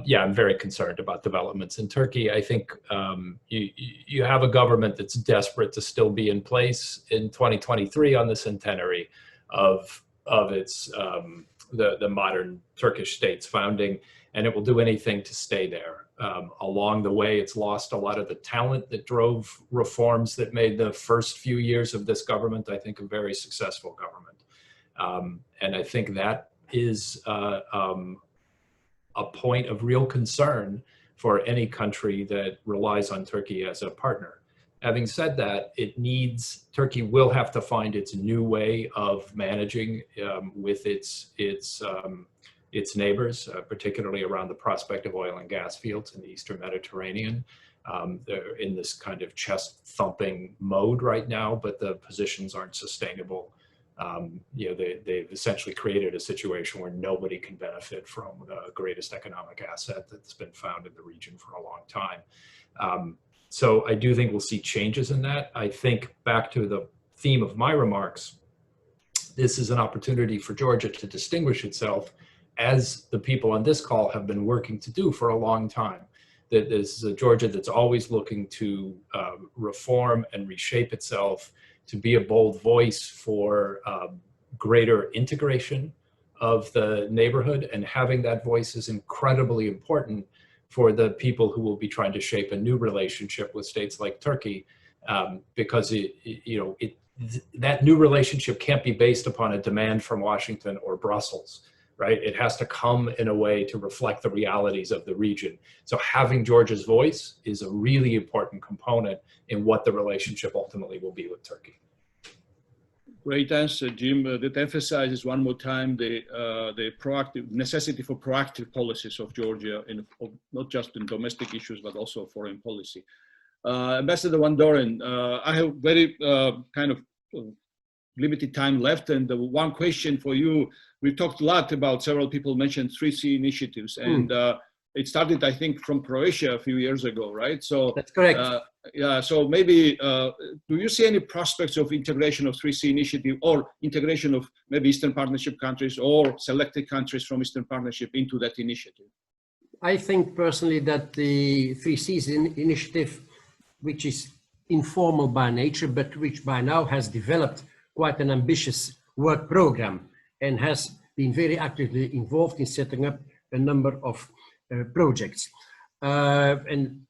Yeah, I'm very concerned about developments in Turkey. I think you have a government that's desperate to still be in place in 2023 on the centenary of its the modern Turkish state's founding, and it will do anything to stay there. Along the way, it's lost a lot of the talent that drove reforms that made the first few years of this government, I think, a very successful government. And I think that is a point of real concern for any country that relies on Turkey as a partner. Having said that, Turkey will have to find its new way of managing with its neighbors, particularly around the prospect of oil and gas fields in the Eastern Mediterranean. They're in this kind of chest thumping mode right now, but the positions aren't sustainable. They've essentially created a situation where nobody can benefit from the greatest economic asset that's been found in the region for a long time. So I do think we'll see changes in that. I think back to the theme of my remarks, this is an opportunity for Georgia to distinguish itself, as the people on this call have been working to do for a long time. That this is a Georgia that's always looking to reform and reshape itself, to be a bold voice for greater integration of the neighborhood, and having that voice is incredibly important for the people who will be trying to shape a new relationship with states like Turkey, because that new relationship can't be based upon a demand from Washington or Brussels, right? It has to come in a way to reflect the realities of the region. So having Georgia's voice is a really important component in what the relationship ultimately will be with Turkey. Great answer, Jim. That emphasizes one more time the proactive necessity for proactive policies of Georgia, not just in domestic issues, but also foreign policy. Ambassador Van Doren, I have very kind of limited time left, and the one question for you, we've talked a lot about, several people mentioned 3C initiatives, and it started, I think, from Croatia a few years ago, right? So that's correct. Yeah, so maybe, do you see any prospects of integration of 3C initiative, or integration of maybe Eastern Partnership countries or selected countries from Eastern Partnership into that initiative? I think personally that the 3Cs initiative, which is informal by nature, but which by now has developed quite an ambitious work program and has been very actively involved in setting up a number of projects. And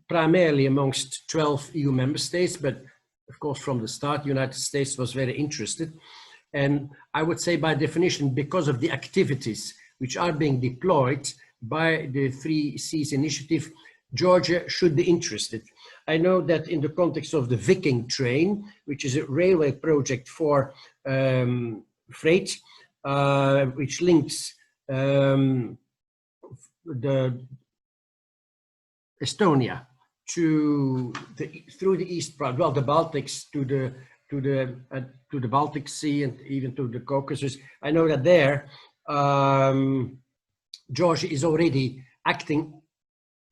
primarily amongst 12 EU member states, but of course from the start, the United States was very interested. And I would say by definition, because of the activities which are being deployed by the 3Cs initiative, Georgia should be interested. I know that in the context of the Viking train, which is a railway project for freight, which links Estonia through the east part, well, the Baltics to the Baltic Sea and even to the Caucasus. I know that there, Georgia is already acting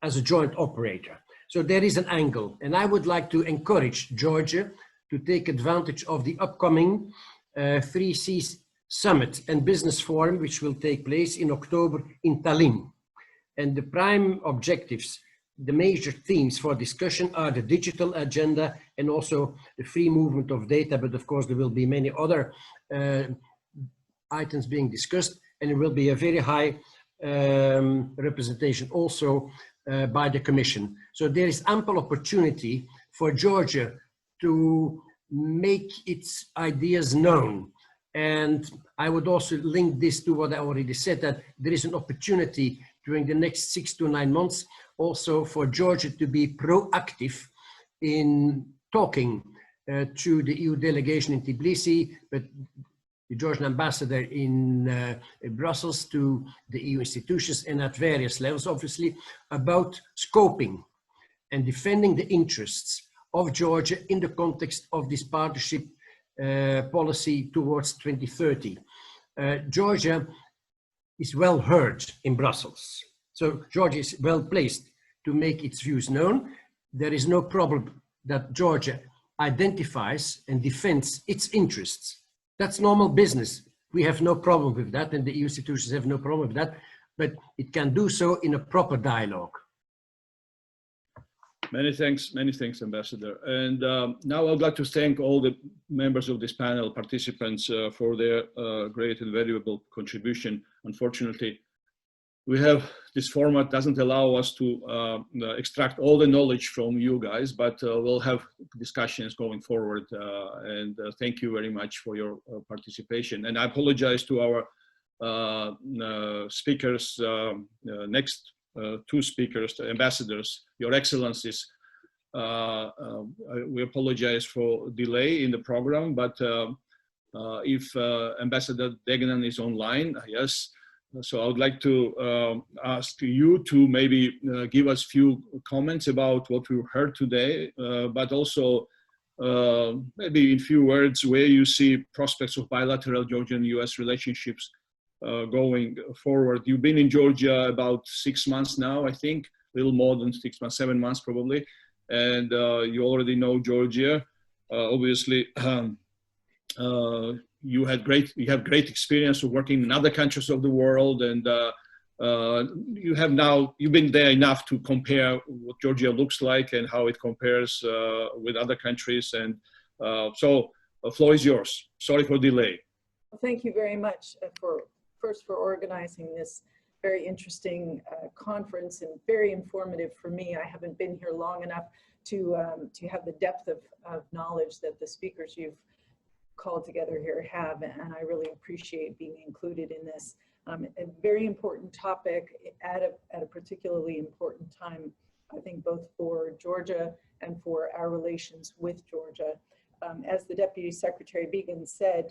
as a joint operator. So there is an angle, and I would like to encourage Georgia to take advantage of the upcoming 3Cs Summit and Business Forum, which will take place in October in Tallinn. And the prime objectives, the major themes for discussion are the digital agenda and also the free movement of data. But of course, there will be many other items being discussed, and it will be a very high representation also by the Commission. So there is ample opportunity for Georgia to make its ideas known. And I would also link this to what I already said, that there is an opportunity during the next 6 to 9 months also for Georgia to be proactive in talking to the EU delegation in Tbilisi, but the Georgian ambassador in Brussels, to the EU institutions and at various levels, obviously, about scoping and defending the interests of Georgia in the context of this partnership policy towards 2030. Georgia is well heard in Brussels. So Georgia is well placed to make its views known. There is no problem that Georgia identifies and defends its interests. That's normal business. We have no problem with that, and the EU institutions have no problem with that, but it can do so in a proper dialogue. Many thanks, Ambassador. And now I'd like to thank all the members of this panel, participants, for their great and valuable contribution. Unfortunately, we have this format doesn't allow us to extract all the knowledge from you guys, but we'll have discussions going forward. And thank you very much for your participation. And I apologize to our speakers, next two speakers, the ambassadors, your excellencies. We apologize for delay in the program, but if Ambassador Degnan is online, yes. So I would like to ask you to maybe give us a few comments about what we heard today, but also maybe in few words where you see prospects of bilateral Georgian-US relationships going forward. You've been in Georgia about 6 months now, I think, a little more than 6 months, 7 months probably, and you already know Georgia. Obviously, you have great experience of working in other countries of the world, and you've been there enough to compare what Georgia looks like and how it compares with other countries. And so the floor is yours. Sorry for delay. Well, thank you very much for organizing this very interesting conference, and very informative for me. I haven't been here long enough to have the depth of knowledge that the speakers you've called together here have, and I really appreciate being included in this. A very important topic at a particularly important time, I think, both for Georgia and for our relations with Georgia. As the Deputy Secretary Biegun said,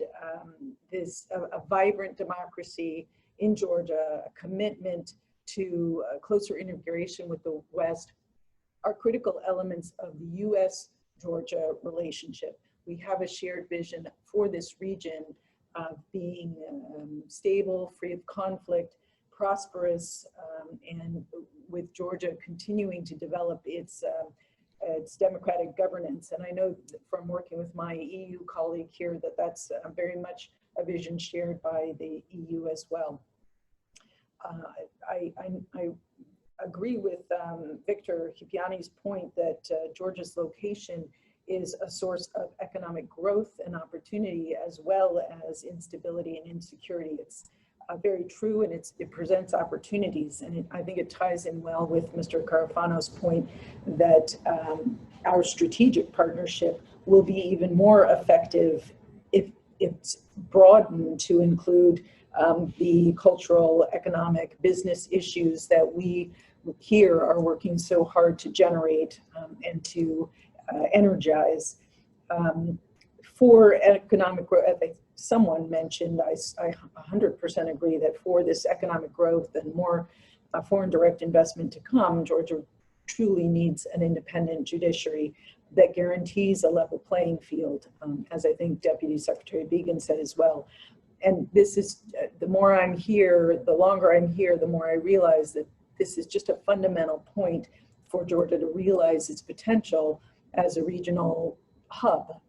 there's a vibrant democracy in Georgia, a commitment to closer integration with the West are critical elements of the US-Georgia relationship. We have a shared vision for this region of being stable, free of conflict, prosperous, and with Georgia continuing to develop its democratic governance. And I know from working with my EU colleague here that that's very much a vision shared by the EU as well. I agree with Victor Kipiani's point that Georgia's location is a source of economic growth and opportunity, as well as instability and insecurity. It's very true, and it presents opportunities. And I think it ties in well with Mr. Carafano's point that our strategic partnership will be even more effective if it's broadened to include the cultural, economic, business issues that we here are working so hard to generate and to energize. For economic growth, I think someone mentioned, I 100% agree that for this economic growth and more foreign direct investment to come, Georgia truly needs an independent judiciary that guarantees a level playing field, as I think Deputy Secretary Biegun said as well. And this is, the more I'm here, the longer I'm here, the more I realize that this is just a fundamental point for Georgia to realize its potential as a regional hub,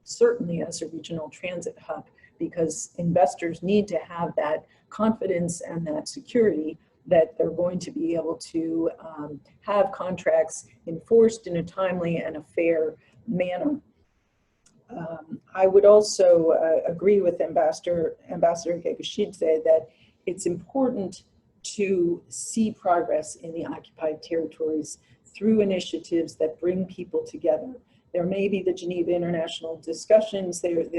certainly as a regional transit hub, because investors need to have that confidence and that security that they're going to be able to have contracts enforced in a timely and a fair manner. I would also agree with Ambassador Kekashidze that it's important to see progress in the occupied territories through initiatives that bring people together. There may be the Geneva International discussions, there's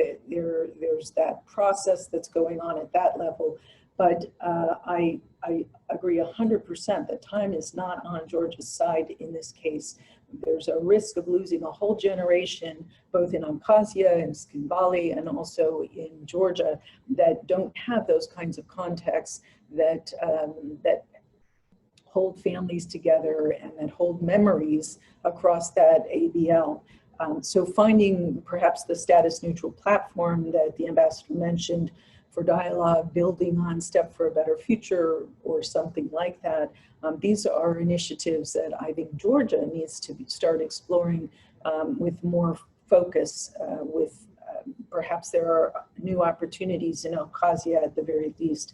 that process that's going on at that level, but I agree 100% that time is not on Georgia's side in this case. There's a risk of losing a whole generation, both in Abkhazia and Tskhinvali and also in Georgia, that don't have those kinds of contacts that hold families together and that hold memories across that ABL. So finding perhaps the status neutral platform that the ambassador mentioned for dialogue, building on Step for a Better Future or something like that. These are initiatives that I think Georgia needs to start exploring with more focus, perhaps there are new opportunities in Abkhazia at the very least.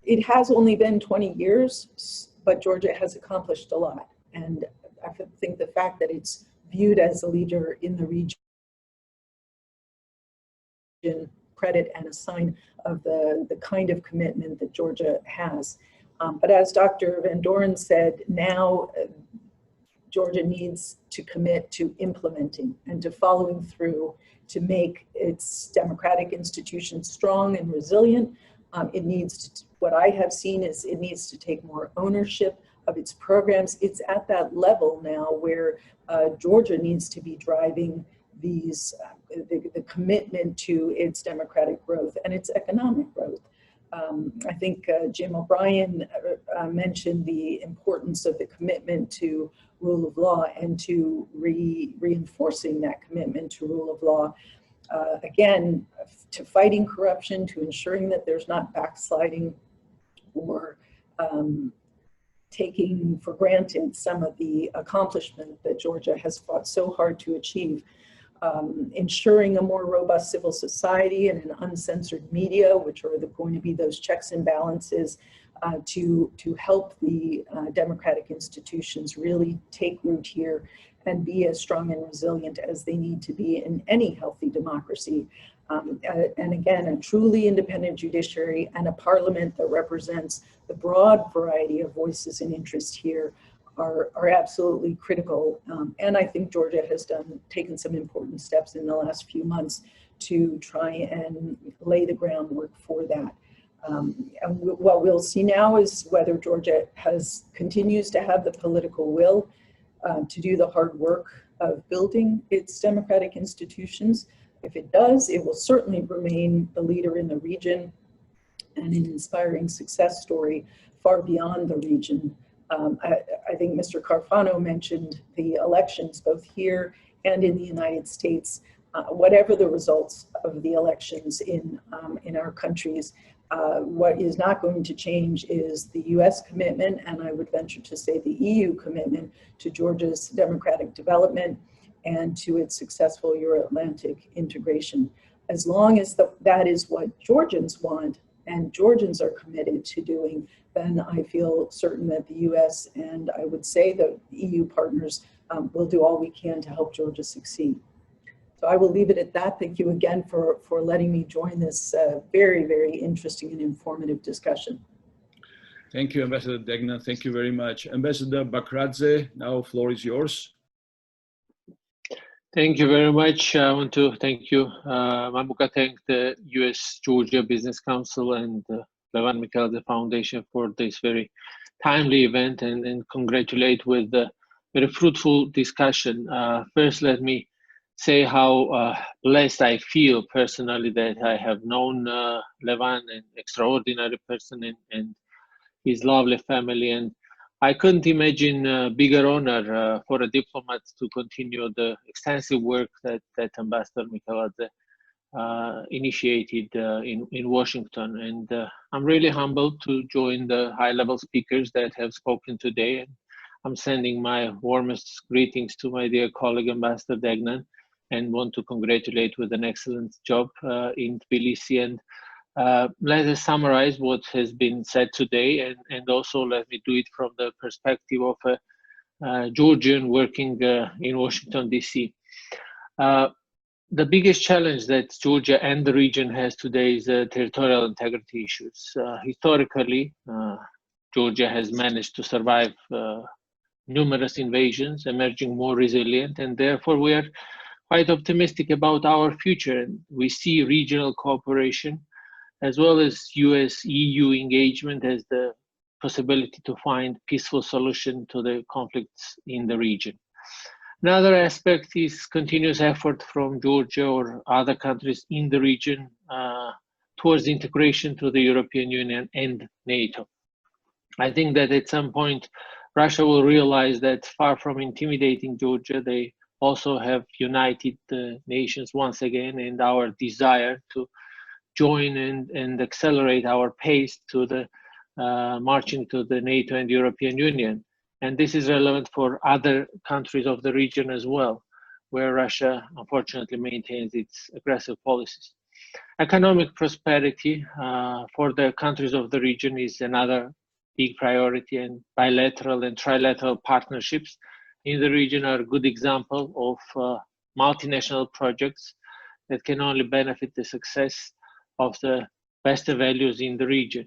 It has only been 20 years, but Georgia has accomplished a lot. And I think the fact that it's viewed as a leader in the region credit and a sign of the kind of commitment that Georgia has. But as Dr. Van Doren said, now Georgia needs to commit to implementing and to following through to make its democratic institutions strong and resilient. It needs to, what I have seen is it needs to take more ownership of its programs. It's at that level now where Georgia needs to be driving these, the commitment to its democratic growth and its economic growth. I think Jim O'Brien mentioned the importance of the commitment to rule of law and to reinforcing that commitment to rule of law. Again, to fighting corruption, to ensuring that there's not backsliding or taking for granted some of the accomplishment that Georgia has fought so hard to achieve. Ensuring a more robust civil society and an uncensored media, which are going to be those checks and balances to help the democratic institutions really take root here and be as strong and resilient as they need to be in any healthy democracy. And again, a truly independent judiciary and a parliament that represents the broad variety of voices and interests here are absolutely critical. And I think Georgia has taken some important steps in the last few months to try and lay the groundwork for that. And what we'll see now is whether Georgia continues to have the political will to do the hard work of building its democratic institutions. If it does, it will certainly remain the leader in the region and an inspiring success story far beyond the region. I think Mr. Carfano mentioned the elections both here and in the United States. Whatever the results of the elections in our countries, what is not going to change is the US commitment, and I would venture to say the EU commitment to Georgia's democratic development and to its successful Euro-Atlantic integration. As long as that is what Georgians want and Georgians are committed to doing, then I feel certain that the US and I would say the EU partners will do all we can to help Georgia succeed. So I will leave it at that. Thank you again for letting me join this very, very interesting and informative discussion. Thank you, Ambassador Degnan. Thank you very much. Ambassador Bakradze, now floor is yours. Thank you very much. I want to thank you, Mamuka, thank the US-Georgia Business Council and Levan Mikheladze Foundation for this very timely event and congratulate with the very fruitful discussion. First, let me say how blessed I feel personally that I have known Levan, an extraordinary person, and his lovely family. And I couldn't imagine a bigger honor for a diplomat to continue the extensive work that Ambassador Mikheladze initiated in Washington. And I'm really humbled to join the high-level speakers that have spoken today. And I'm sending my warmest greetings to my dear colleague, Ambassador Degnan, and want to congratulate with an excellent job in Tbilisi. And let us summarize what has been said today, and also let me do it from the perspective of a Georgian working in Washington, D.C. The biggest challenge that Georgia and the region has today is territorial integrity issues. Historically, Georgia has managed to survive numerous invasions, emerging more resilient, and therefore we are quite optimistic about our future. And we see regional cooperation as well as US-EU engagement as the possibility to find peaceful solution to the conflicts in the region. Another aspect is continuous effort from Georgia or other countries in the region towards integration to the European Union and NATO. I think that at some point, Russia will realize that far from intimidating Georgia, they also have united the nations once again, and our desire to join and accelerate our pace to the marching to the NATO and European Union. And this is relevant for other countries of the region as well, where Russia unfortunately maintains its aggressive policies. Economic prosperity for the countries of the region is another big priority, and bilateral and trilateral partnerships in the region are a good example of multinational projects that can only benefit the success of the Western values in the region.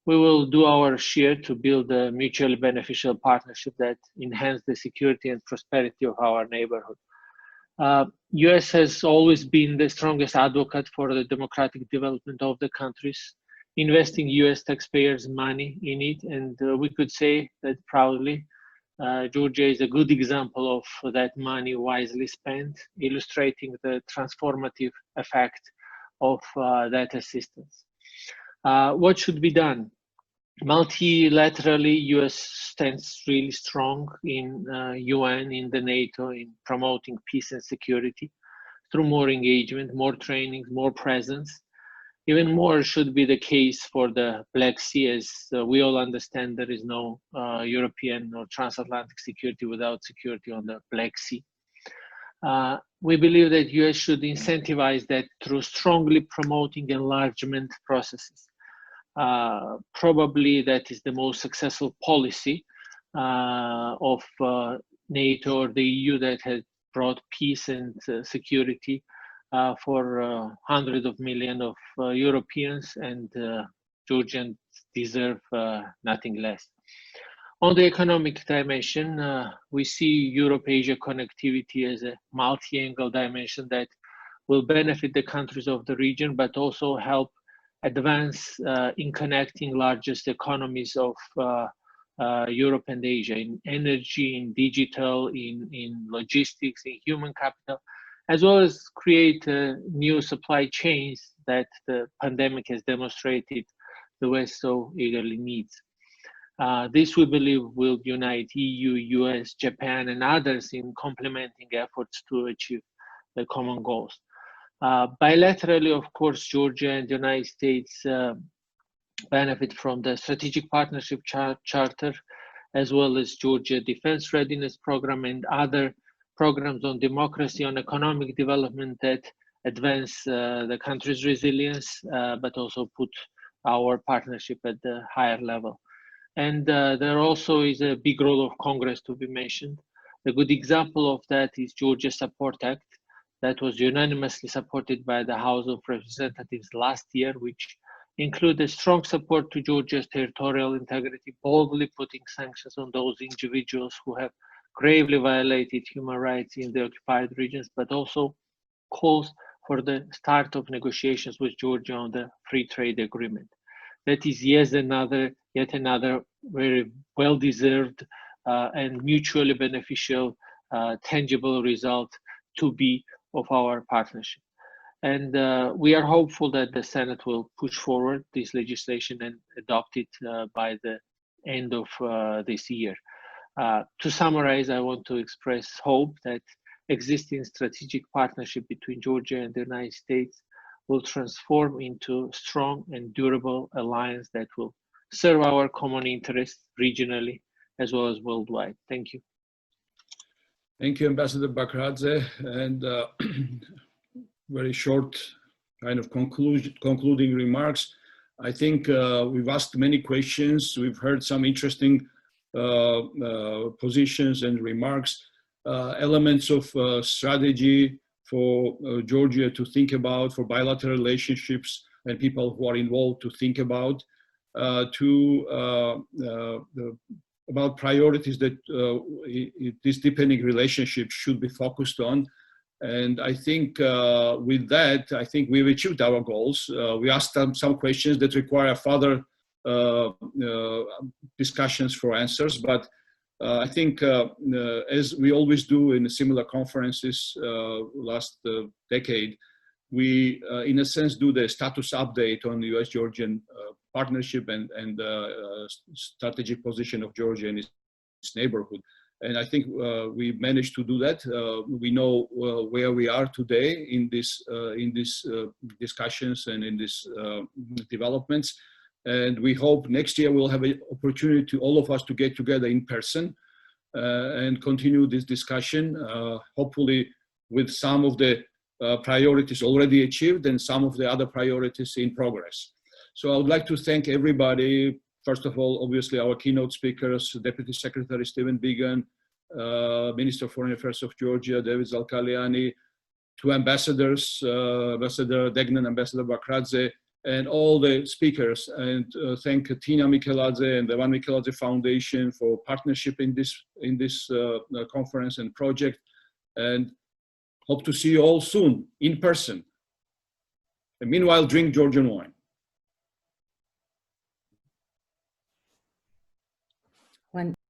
We will do our share to build a mutually beneficial partnership that enhance the security and prosperity of our neighborhood. US has always been the strongest advocate for the democratic development of the countries, investing US taxpayers' money in it, and we could say that proudly. Georgia is a good example of that money wisely spent, illustrating the transformative effect of that assistance. What should be done? Multilaterally, US stands really strong in UN, in the NATO, in promoting peace and security through more engagement, more trainings, more presence. Even more should be the case for the Black Sea, as we all understand there is no European or transatlantic security without security on the Black Sea. We believe that US should incentivize that through strongly promoting enlargement processes. Probably that is the most successful policy of NATO or the EU that has brought peace and security for hundreds of millions of Europeans, and Georgians deserve nothing less. On the economic dimension, we see Europe-Asia connectivity as a multi-angle dimension that will benefit the countries of the region, but also help advance in connecting largest economies of Europe and Asia in energy, in digital, in logistics, in human capital, as well as create new supply chains that the pandemic has demonstrated the West so eagerly needs. This, we believe, will unite EU, US, Japan, and others in complementing efforts to achieve the common goals. Bilaterally, of course, Georgia and the United States benefit from the Strategic Partnership Charter, as well as Georgia Defense Readiness Program and other programs on democracy, on economic development that advance the country's resilience, but also put our partnership at the higher level. And there also is a big role of Congress to be mentioned. A good example of that is Georgia Support Act that was unanimously supported by the House of Representatives last year, which included strong support to Georgia's territorial integrity, boldly putting sanctions on those individuals who have gravely violated human rights in the occupied regions, but also calls for the start of negotiations with Georgia on the free trade agreement. That is yet another very well-deserved and mutually beneficial tangible result to be of our partnership. And we are hopeful that the Senate will push forward this legislation and adopt it by the end of this year. To summarize, I want to express hope that existing strategic partnership between Georgia and the United States will transform into strong and durable alliance that will serve our common interests regionally as well as worldwide. Thank you. Thank you, Ambassador Bakradze. And very short kind of concluding remarks. I think we've asked many questions. We've heard some interesting positions and remarks, elements of strategy for Georgia to think about, for bilateral relationships and people who are involved to think about, about priorities that this deepening relationship should be focused on. And I think with that, I think we've achieved our goals. We asked them some questions that require further discussions for answers, but I think as we always do in similar conferences last decade, we in a sense do the status update on the US-Georgian partnership and strategic position of Georgia in its neighborhood. And I think we managed to do that. We know where we are today in these discussions and in these developments. And we hope next year we'll have an opportunity to all of us to get together in person and continue this discussion, hopefully with some of the priorities already achieved and some of the other priorities in progress. So I would like to thank everybody. First of all, obviously our keynote speakers, Deputy Secretary Stephen Biegun, Minister of Foreign Affairs of Georgia, David Zalkaliani, two ambassadors, Ambassador Degnan, Ambassador Bakradze, and all the speakers, and thank Tina Mikeladze and the Levan Mikeladze Foundation for partnership in this conference and project, and hope to see you all soon in person. And meanwhile, drink Georgian wine.